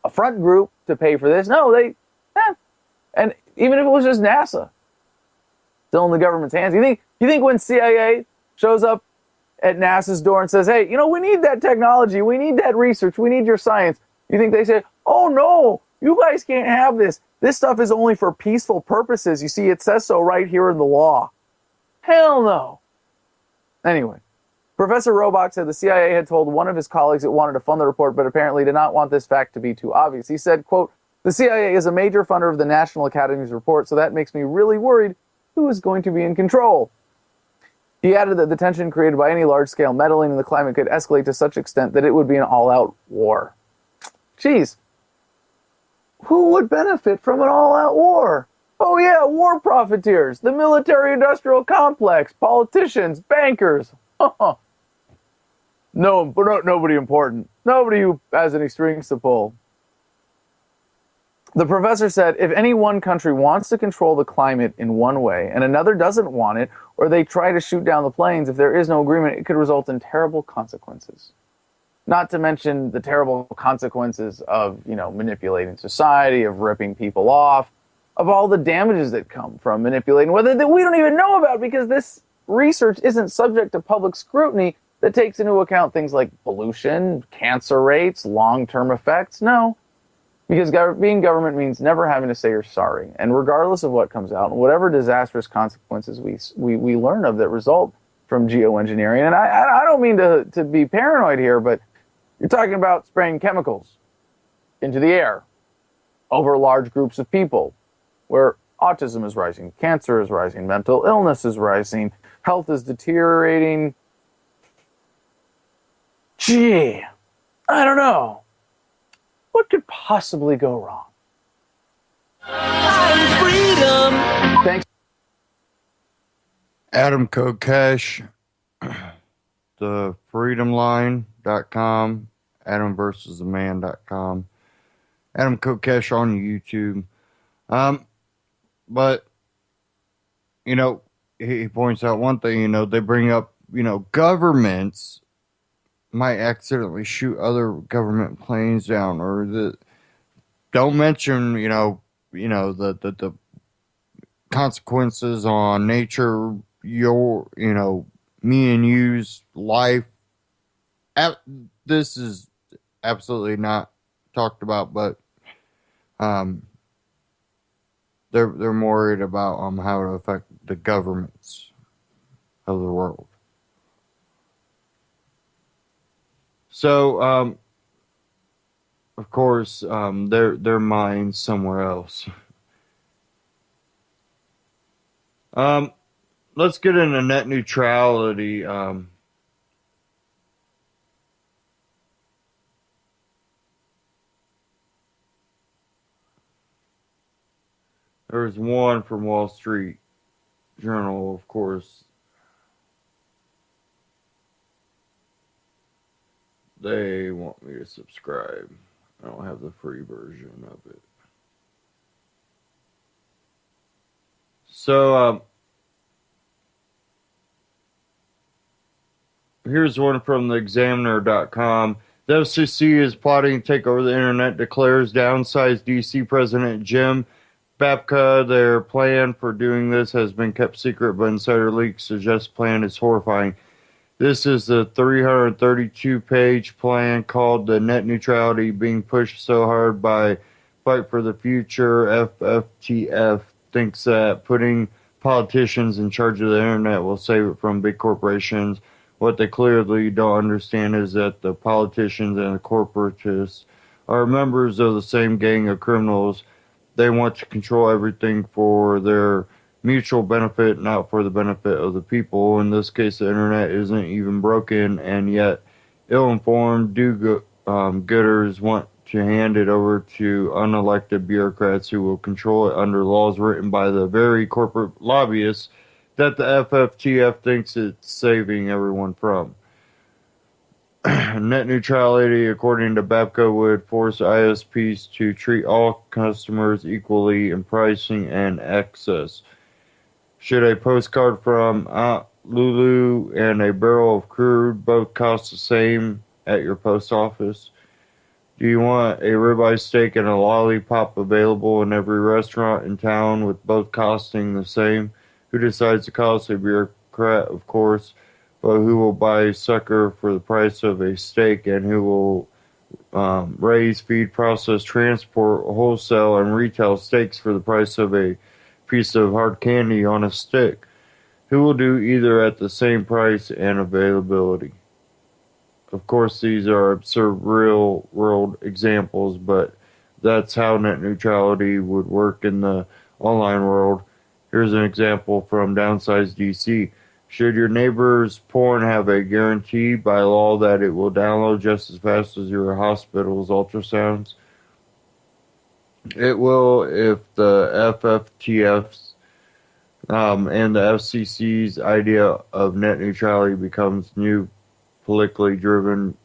S12: a front group to pay for this. No, and even if it was just NASA, still in the government's hands. You think when CIA shows up at NASA's door and says, hey, we need that technology, we need that research, we need your science, you think they say, oh no, you guys can't have this. This stuff is only for peaceful purposes. You see, it says so right here in the law. Hell no. Anyway, Professor Robach said the CIA had told one of his colleagues it wanted to fund the report, but apparently did not want this fact to be too obvious. He said, quote, the CIA is a major funder of the National Academy's report, so that makes me really worried who is going to be in control. He added that the tension created by any large-scale meddling in the climate could escalate to such extent that it would be an all-out war. Geez, who would benefit from an all-out war? Oh yeah, war profiteers, the military-industrial complex, politicians, bankers. No, but nobody important. Nobody who has any strings to pull. The professor said, if any one country wants to control the climate in one way and another doesn't want it, or they try to shoot down the planes, if there is no agreement, it could result in terrible consequences. Not to mention the terrible consequences of, manipulating society, of ripping people off, of all the damages that come from manipulating, whether that we don't even know about, because this research isn't subject to public scrutiny that takes into account things like pollution, cancer rates, long-term effects. No. Because being government means never having to say you're sorry. And regardless of what comes out, and whatever disastrous consequences we learn of that result from geoengineering, and I don't mean to be paranoid here, but you're talking about spraying chemicals into the air over large groups of people, where autism is rising, cancer is rising, mental illness is rising, health is deteriorating. Gee, I don't know. What could possibly go wrong?
S1: Freedom.
S12: Thanks.
S2: Adam Kokesh, thefreedomline.com, adamversustheman.com, Adam Kokesh on YouTube. But, he points out one thing, they bring up, governments might accidentally shoot other government planes down, or don't mention, the consequences on nature, your, me and you's life. This is absolutely not talked about, but they're more worried about how to affect the governments of the world. So, of course, their mind's somewhere else. Let's get into net neutrality. There's one from Wall Street Journal, of course. they want me to subscribe. I don't have the free version of it. So, here's one from the Examiner.com. The FCC is plotting to take over the internet, declares downsized DC President Jim Babka. Their plan for doing this has been kept secret, but insider leaks suggest the plan is horrifying. This is the 332-page plan called the net neutrality being pushed so hard by Fight for the Future. FFTF thinks that putting politicians in charge of the internet will save it from big corporations. What they clearly don't understand is that the politicians and the corporatists are members of the same gang of criminals. They want to control everything for their mutual benefit, not for the benefit of the people. In this case, the internet isn't even broken, and yet ill-informed do-gooders want to hand it over to unelected bureaucrats who will control it under laws written by the very corporate lobbyists that the FFTF thinks it's saving everyone from. Net neutrality, according to Babka, would force ISPs to treat all customers equally in pricing and access. Should a postcard from Aunt Lulu and a barrel of crude both cost the same at your post office? Do you want a ribeye steak and a lollipop available in every restaurant in town with both costing the same? Who decides the cost? A bureaucrat, of course, but who will buy a sucker for the price of a steak, and who will raise, feed, process, transport, wholesale, and retail steaks for the price of a piece of hard candy on a stick? Who will do either at the same price and availability? Of course, these are absurd real-world examples, but that's how net neutrality would work in the online world. Here's an example from Downsize DC. Should your neighbor's porn have a guarantee by law that it will download just as fast as your hospital's ultrasounds? It will if the FFTF's and the FCC's idea of net neutrality becomes new politically driven,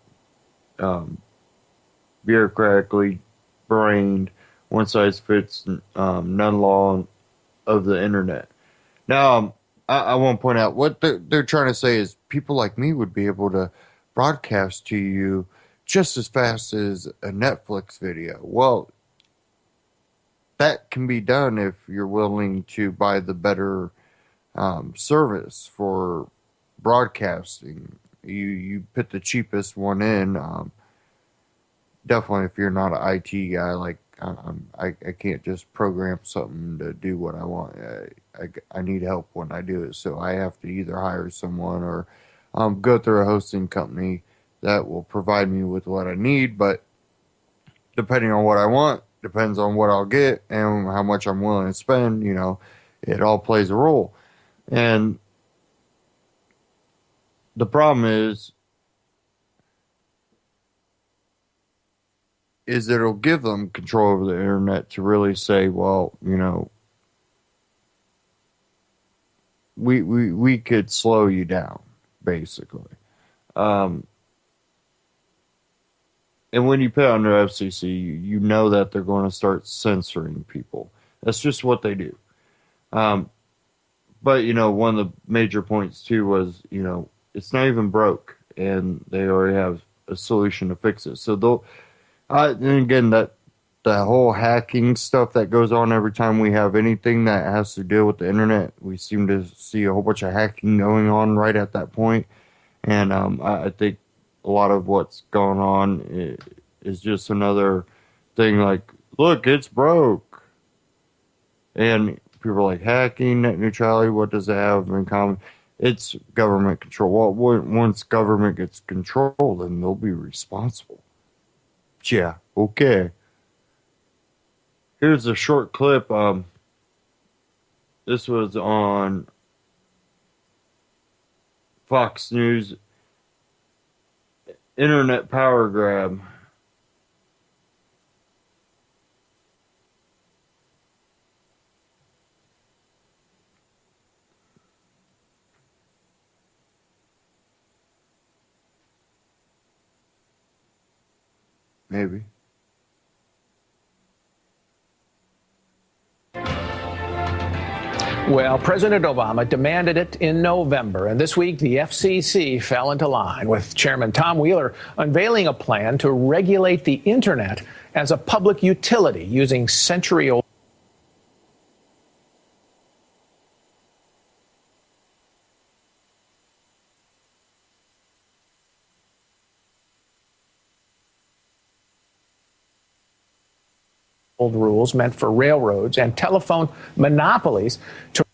S2: bureaucratically brained, one size fits none law of the internet. Now, I want to point out what they're trying to say is people like me would be able to broadcast to you just as fast as a Netflix video. Well, that can be done if you're willing to buy the better service for broadcasting. You put the cheapest one in. Definitely, if you're not an IT guy, like I can't just program something to do what I want. I need help when I do it, so I have to either hire someone or go through a hosting company that will provide me with what I need. But depending on what I want, depends on what I'll get and how much I'm willing to spend. It all plays a role. And the problem is that it'll give them control over the internet to really say, well, we could slow you down, basically. And when you put it under FCC, you know that they're going to start censoring people. That's just what they do. But, one of the major points, too, was, it's not even broke, and they already have a solution to fix it. So they'll, and again, the whole hacking stuff that goes on every time we have anything that has to deal with the internet, we seem to see a whole bunch of hacking going on right at that point. And I think a lot of what's going on is just another thing like, look, it's broke. And people are like, hacking, net neutrality, what does it have in common? It's government control. Well, once government gets control, then they'll be responsible. Yeah, okay. Here's a short clip. This was on Fox News. Internet power grab. Maybe.
S13: Well, President Obama demanded it in November, and this week the FCC fell into line with Chairman Tom Wheeler unveiling a plan to regulate the Internet as a public utility using century-old rules meant for railroads and telephone monopolies to.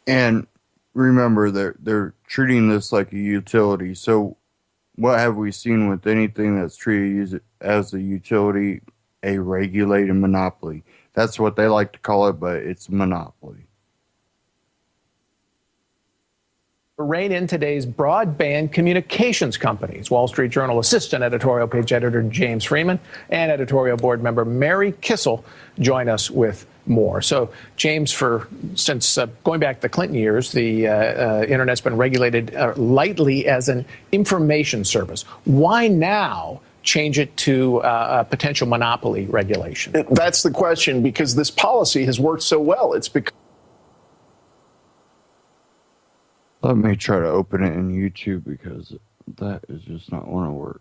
S2: And remember, they're treating this like a utility. So what have we seen with anything that's treated as a utility? A regulated monopoly. That's what they like to call it, but it's monopoly.
S13: Rein in today's broadband communications companies. Wall Street Journal assistant editorial page editor James Freeman and editorial board member Mary Kissel join us with more. So, James, since going back to the Clinton years, the Internet's been regulated lightly as an information service. Why now change it to a potential monopoly regulation?
S14: That's the question, because this policy has worked so well. It's because.
S2: Let me try to open it in YouTube because that is just not want to work.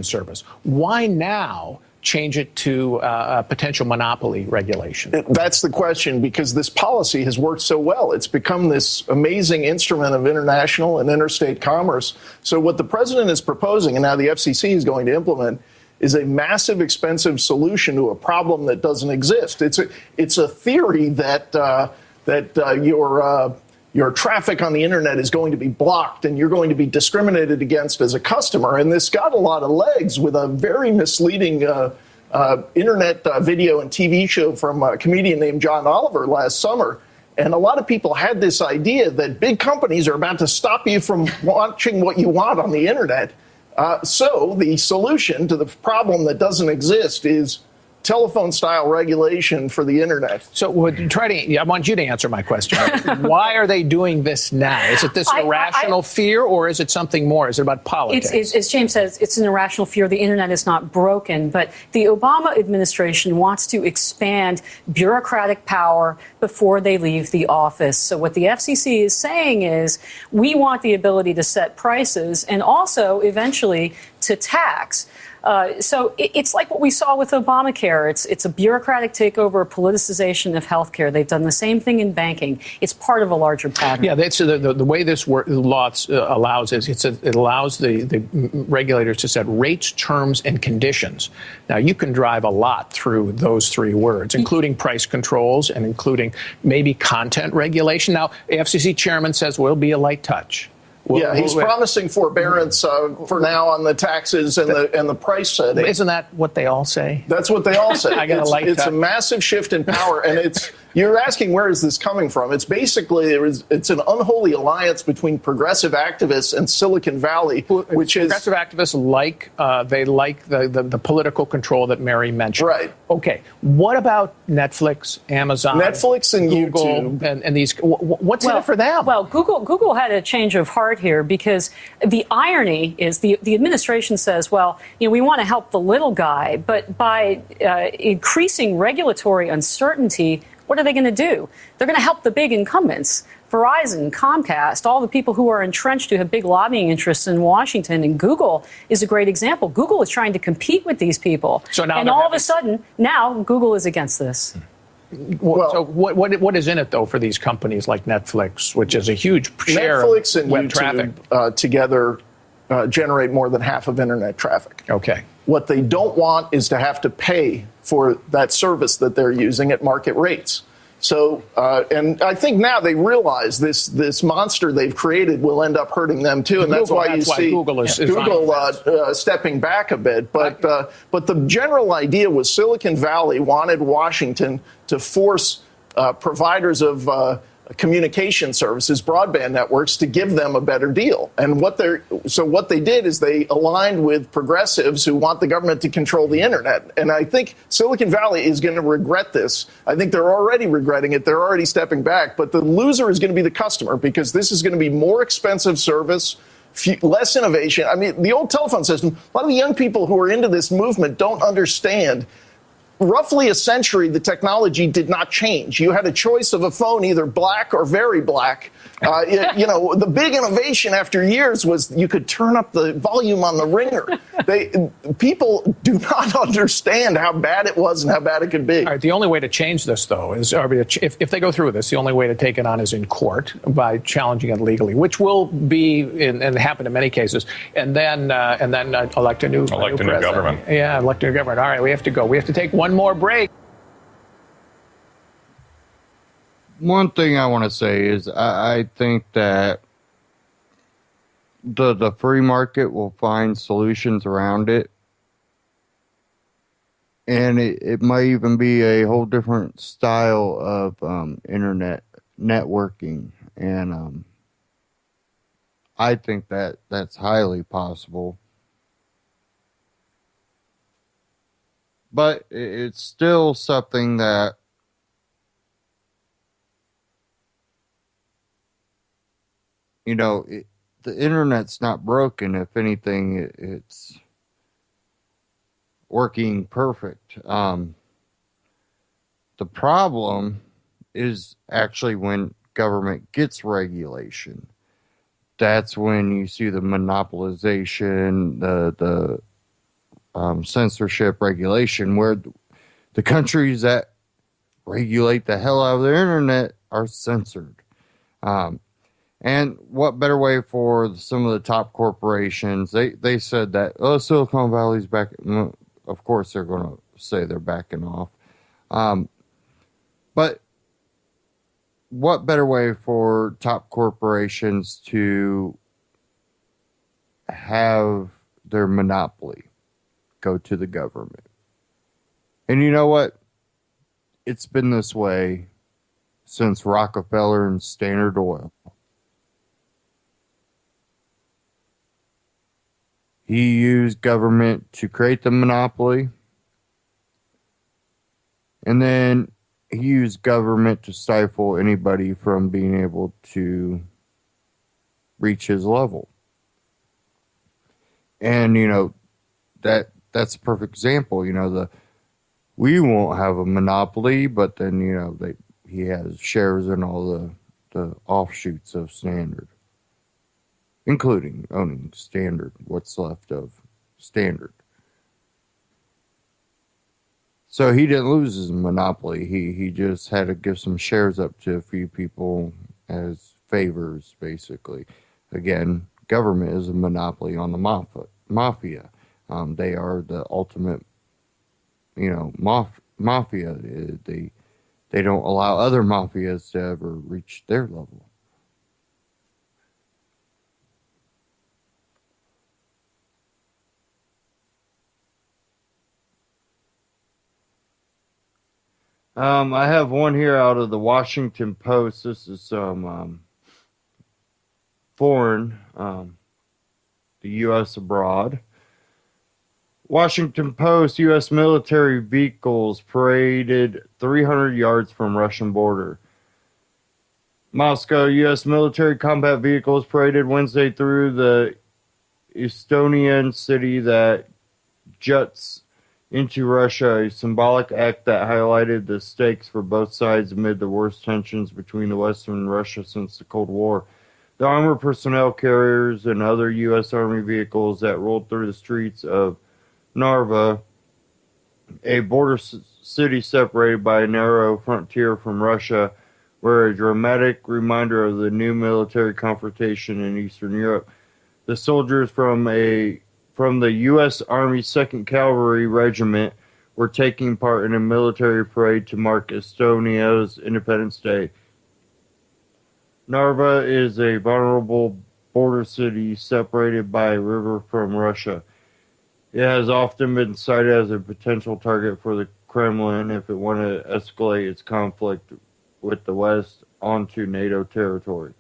S13: Service. Why now change it to a potential monopoly regulation?
S14: That's the question, because this policy has worked so well. It's become this amazing instrument of international and interstate commerce. So what the president is proposing, and now the FCC is going to implement, is a massive, expensive solution to a problem that doesn't exist. It's a theory that your traffic on the Internet is going to be blocked and you're going to be discriminated against as a customer. And this got a lot of legs with a very misleading Internet video and TV show from a comedian named John Oliver last summer. And a lot of people had this idea that big companies are about to stop you from watching what you want on the Internet. So the solution to the problem that doesn't exist is telephone-style regulation for the Internet.
S13: So I want you to answer my question. Why are they doing this now? Is it this irrational fear, or is it something more? Is it about politics?
S15: As James says, it's an irrational fear. The Internet is not broken, but the Obama administration wants to expand bureaucratic power before they leave the office. So what the FCC is saying is we want the ability to set prices and also eventually to tax. So it's like what we saw with Obamacare. It's a bureaucratic takeover, a politicization of healthcare. They've done the same thing in banking. It's part of a larger pattern.
S13: Yeah, the way this law allows is it allows the regulators to set rates, terms, and conditions. Now, you can drive a lot through those three words, including price controls and including maybe content regulation. Now, the FCC chairman says will be a light touch.
S14: He's promising forbearance for now on the taxes and the price setting.
S13: Isn't that what they all say?
S14: That's what they all say.
S13: It's
S14: a massive shift in power, and you're asking where is this coming from? It's basically it's an unholy alliance between progressive activists and Silicon Valley, which is
S13: progressive activists like the political control that Mary mentioned.
S14: Right.
S13: Okay. What about Netflix, Amazon,
S14: Netflix, and
S13: Google,
S14: YouTube,
S13: and these? What's in it for them?
S15: Well, Google had a change of heart here, because the irony is the administration says, well, we want to help the little guy, but by increasing regulatory uncertainty, what are they going to do? They're going to help the big incumbents. Verizon, Comcast, all the people who are entrenched who have big lobbying interests in Washington, and Google is a great example. Google is trying to compete with these people.
S13: So now,
S15: and all of a sudden, now Google is against this.
S13: So what is in it, though, for these companies like Netflix, which is a huge share
S14: Netflix
S13: of
S14: and
S13: web
S14: YouTube,
S13: traffic?
S14: Together generate more than half of Internet traffic.
S13: Okay.
S14: What they don't want is to have to pay for that service that they're using at market rates. So, and I think now they realize this monster they've created will end up hurting them too, and that's why you see
S13: Google
S14: stepping back a bit. But the general idea was Silicon Valley wanted Washington to force providers of communication services, broadband networks, to give them a better deal. And what they did is they aligned with progressives who want the government to control the internet. And I think Silicon Valley is going to regret this. I think they're already regretting it. They're already stepping back. But the loser is going to be the customer, because this is going to be more expensive service, less innovation. I mean, the old telephone system, a lot of the young people who are into this movement don't understand. Roughly a century, the technology did not change. You had a choice of a phone, either black or very black. The big innovation after years was you could turn up the volume on the ringer. People do not understand how bad it was and how bad it could be.
S13: All right, the only way to change this, though, is if they go through with this, the only way to take it on is in court by challenging it legally, which will be and happen in many cases, and then elect a new
S16: government.
S13: Yeah, elect a new government. All right, we have to go. We have to take one more break.
S2: One thing I want to say is I think that the free market will find solutions around it. And it might even be a whole different style of internet networking. And I think that that's highly possible. But it's still something that the internet's not broken. If anything, it's working perfect. The problem is actually when government gets regulation. That's when you see the monopolization, the censorship regulation, where the countries that regulate the hell out of the internet are censored. And what better way for some of the top corporations? They said that, Silicon Valley's back. Of course, they're going to say they're backing off. But what better way for top corporations to have their monopoly go to the government? And you know what? It's been this way since Rockefeller and Standard Oil. He used government to create the monopoly, and then he used government to stifle anybody from being able to reach his level. And, that's a perfect example. We won't have a monopoly, but then, he has shares in all the offshoots of Standard, including owning Standard, what's left of Standard. So he didn't lose his monopoly. He just had to give some shares up to a few people as favors, basically. Again, government is a monopoly on the mafia. They are the ultimate, mafia. They don't allow other mafias to ever reach their level. I have one here out of the Washington Post. This is some foreign, the U.S. abroad. Washington Post, U.S. military vehicles paraded 300 yards from Russian border. Moscow, U.S. military combat vehicles paraded Wednesday through the Estonian city that juts into Russia, a symbolic act that highlighted the stakes for both sides amid the worst tensions between the West and Russia since the Cold War. The armored personnel carriers and other U.S. Army vehicles that rolled through the streets of Narva, a border city separated by a narrow frontier from Russia, were a dramatic reminder of the new military confrontation in Eastern Europe. The soldiers from the U.S. Army 2nd Cavalry Regiment were taking part in a military parade to mark Estonia's Independence Day. Narva is a vulnerable border city separated by a river from Russia. It has often been cited as a potential target for the Kremlin if it wanted to escalate its conflict with the West onto NATO territory.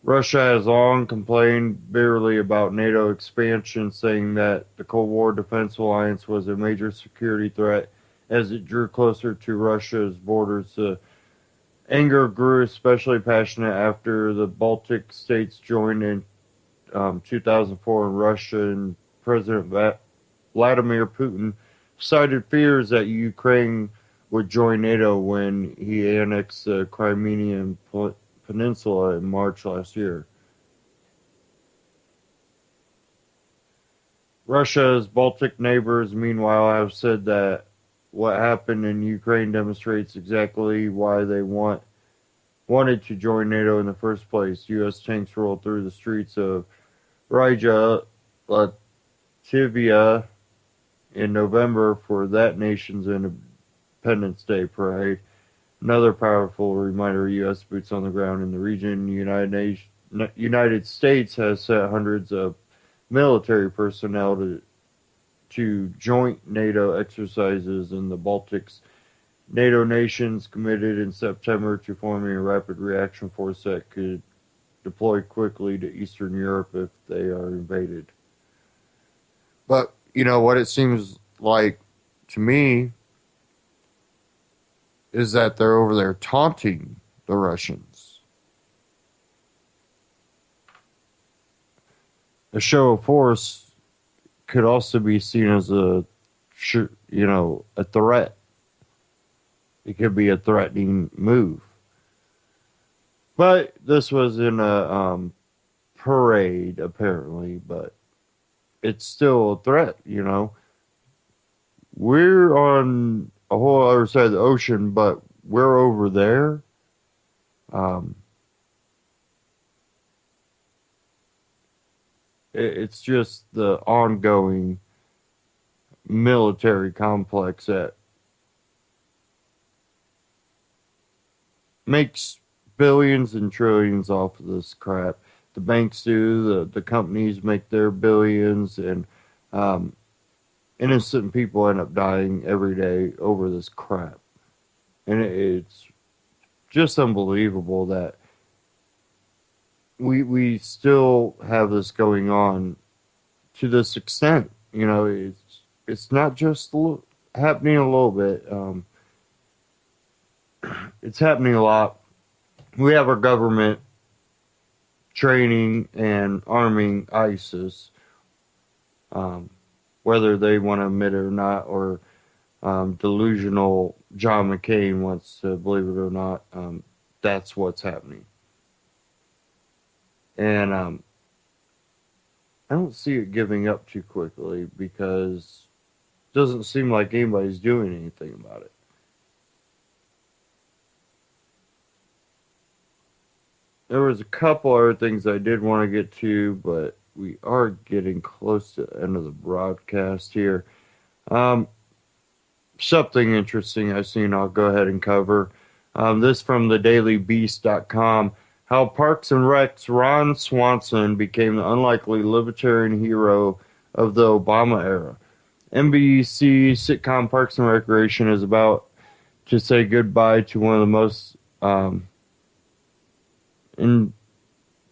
S2: Russia has long complained bitterly about NATO expansion, saying that the Cold War Defense Alliance was a major security threat as it drew closer to Russia's borders. The anger grew especially passionate after the Baltic states joined in 2004, and Russia and President Vladimir Putin cited fears that Ukraine would join NATO when he annexed the Crimean Peninsula in March last year. Russia's Baltic neighbors, meanwhile, have said that what happened in Ukraine demonstrates exactly why they wanted to join NATO in the first place. U.S. tanks rolled through the streets of Riga, Latvia, in November for that nation's Independence Day parade. Another powerful reminder of U.S. boots on the ground in the region. United States has sent hundreds of military personnel to joint NATO exercises in the Baltics. NATO nations committed in September to forming a rapid reaction force that could deploy quickly to Eastern Europe if they are invaded. But, you know, what it seems like to me is that they're over there taunting the Russians. A show of force could also be seen as a threat. It could be a threatening move. But this was in a parade, apparently, but it's still a threat, you know. We're on a whole other side of the ocean, but we're over there. It's just the ongoing military complex that makes billions and trillions off of this crap. The banks do, the companies make their billions, and innocent people end up dying every day over this crap. And it's just unbelievable that we still have this going on to this extent. You know, it's not just happening a little bit. It's happening a lot. We have our government training and arming ISIS, whether they want to admit it or not, or delusional John McCain wants to believe it or not. That's what's happening. And I don't see it giving up too quickly because it doesn't seem like anybody's doing anything about it. There was a couple other things I did want to get to, but we are getting close to the end of the broadcast here. Something interesting I've seen I'll go ahead and cover. This from thedailybeast.com. How Parks and Rec's Ron Swanson became the unlikely libertarian hero of the Obama era. NBC sitcom Parks and Recreation is about to say goodbye to one of the most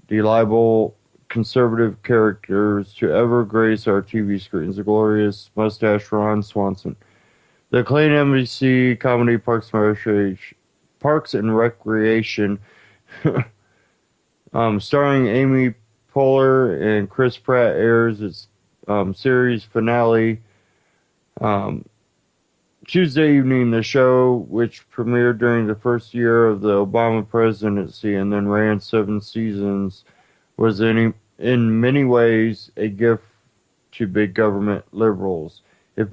S2: indelible conservative characters to ever grace our TV screens, the glorious mustache Ron Swanson. The acclaimed NBC comedy Parks and Recreation starring Amy Poehler and Chris Pratt airs its series finale Tuesday evening. The show, which premiered during the first year of the Obama presidency and then ran 7 seasons, was in many ways a gift to big government liberals. It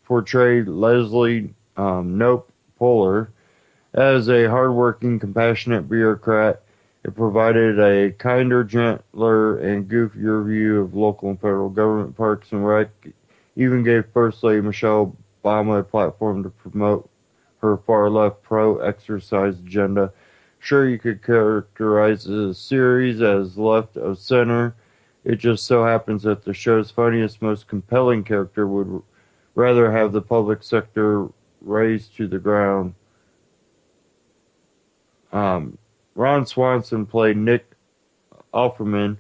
S2: portrayed Leslie Nope Poehler as a hardworking, compassionate bureaucrat. It provided a kinder, gentler, and goofier view of local and federal government. Parks and Rec even gave First Lady Michelle Obama a platform to promote her far-left pro-exercise agenda. Sure, you could characterize the series as left of center. It just so happens that the show's funniest, most compelling character would rather have the public sector razed to the ground. Ron Swanson played Nick Offerman,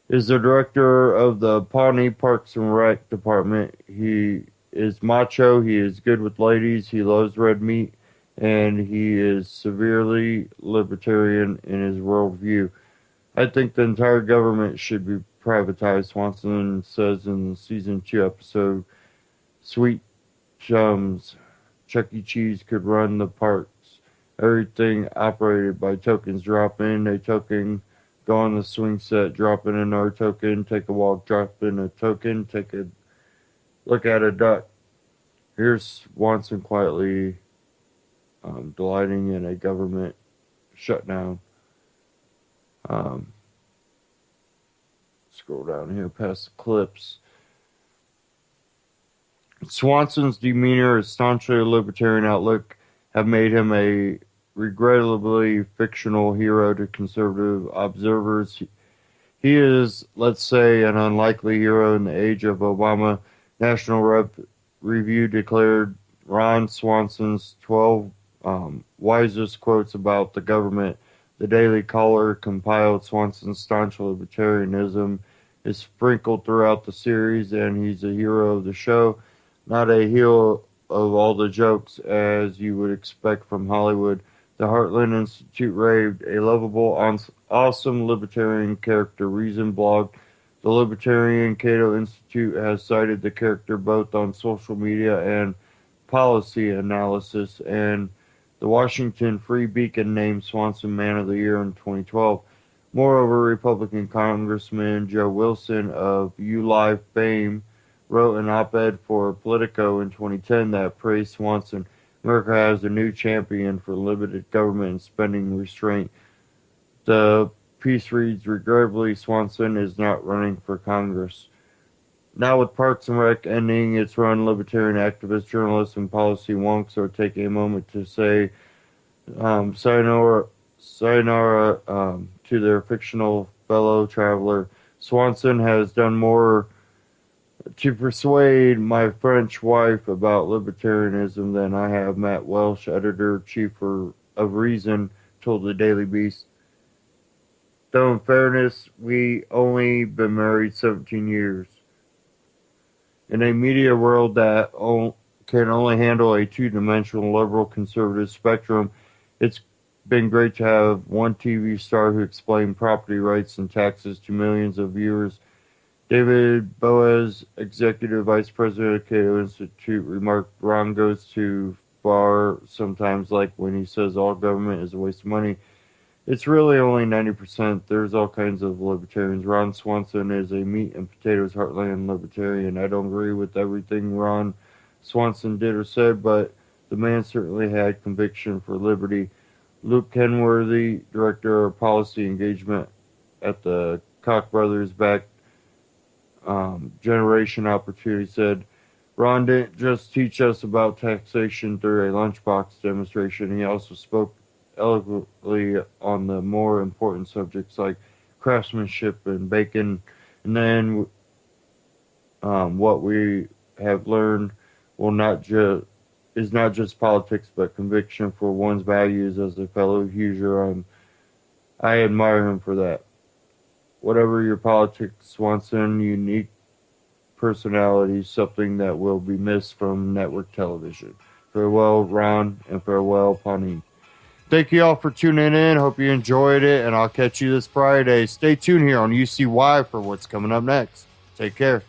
S2: is the director of the Pawnee Parks and Rec department. He is macho, he is good with ladies, he loves red meat, and he is severely libertarian in his worldview. I think the entire government should be privatized, Swanson says in the season 2 episode, Sweet Chums. Chuck E. Cheese could run the parks. Everything operated by tokens. Drop in a token, go on the swing set, drop in another token, take a walk, drop in a token, take a look at a duck. Here's Swanson quietly delighting in a government shutdown. Scroll down here past the clips. Swanson's demeanor, his staunchly libertarian outlook have made him a regrettably fictional hero to conservative observers. He is, let's say, an unlikely hero in the age of Obama. National Review declared Ron Swanson's 12 wisest quotes about the government. The Daily Caller compiled Swanson's staunch libertarianism is sprinkled throughout the series, and he's a hero of the show, not a hero of all the jokes as you would expect from Hollywood. The Heartland Institute raved, a lovable, awesome libertarian character. Reason blog, the Libertarian Cato Institute has cited the character both on social media and policy analysis, and the Washington Free Beacon named Swanson Man of the Year in 2012. Moreover, Republican Congressman Joe Wilson of ULive fame wrote an op-ed for Politico in 2010 that praised Swanson. America has a new champion for limited government and spending restraint. The piece reads, regrettably, Swanson is not running for Congress. Now with Parks and Rec ending its run, libertarian activists, journalists, and policy wonks are taking a moment to say sayonara to their fictional fellow traveler. Swanson has done more to persuade my French wife about libertarianism than I have. Matt Welsh, editor-chief of Reason, told the Daily Beast. Though in fairness, we only been married 17 years. In a media world that can only handle a two-dimensional liberal-conservative spectrum, it's been great to have one TV star who explained property rights and taxes to millions of viewers. David Boaz, executive vice president of Cato Institute, remarked, Ron goes too far sometimes, like when he says all government is a waste of money. It's really only 90%. There's all kinds of libertarians. Ron Swanson is a meat and potatoes heartland libertarian. I don't agree with everything Ron Swanson did or said, but the man certainly had conviction for liberty. Luke Kenworthy, director of policy engagement at the Koch brothers backed Generation Opportunity, said, Ron didn't just teach us about taxation through a lunchbox demonstration. He also spoke eloquently on the more important subjects like craftsmanship and bacon. And then what we have learned is not just politics, but conviction for one's values as a fellow Hoosier. I admire him for that. Whatever your politics, Swanson, unique personality, something that will be missed from network television. Farewell, Ron, and farewell, Pawnee. Thank you all for tuning in. Hope you enjoyed it, and I'll catch you this Friday. Stay tuned here on UCY for what's coming up next. Take care.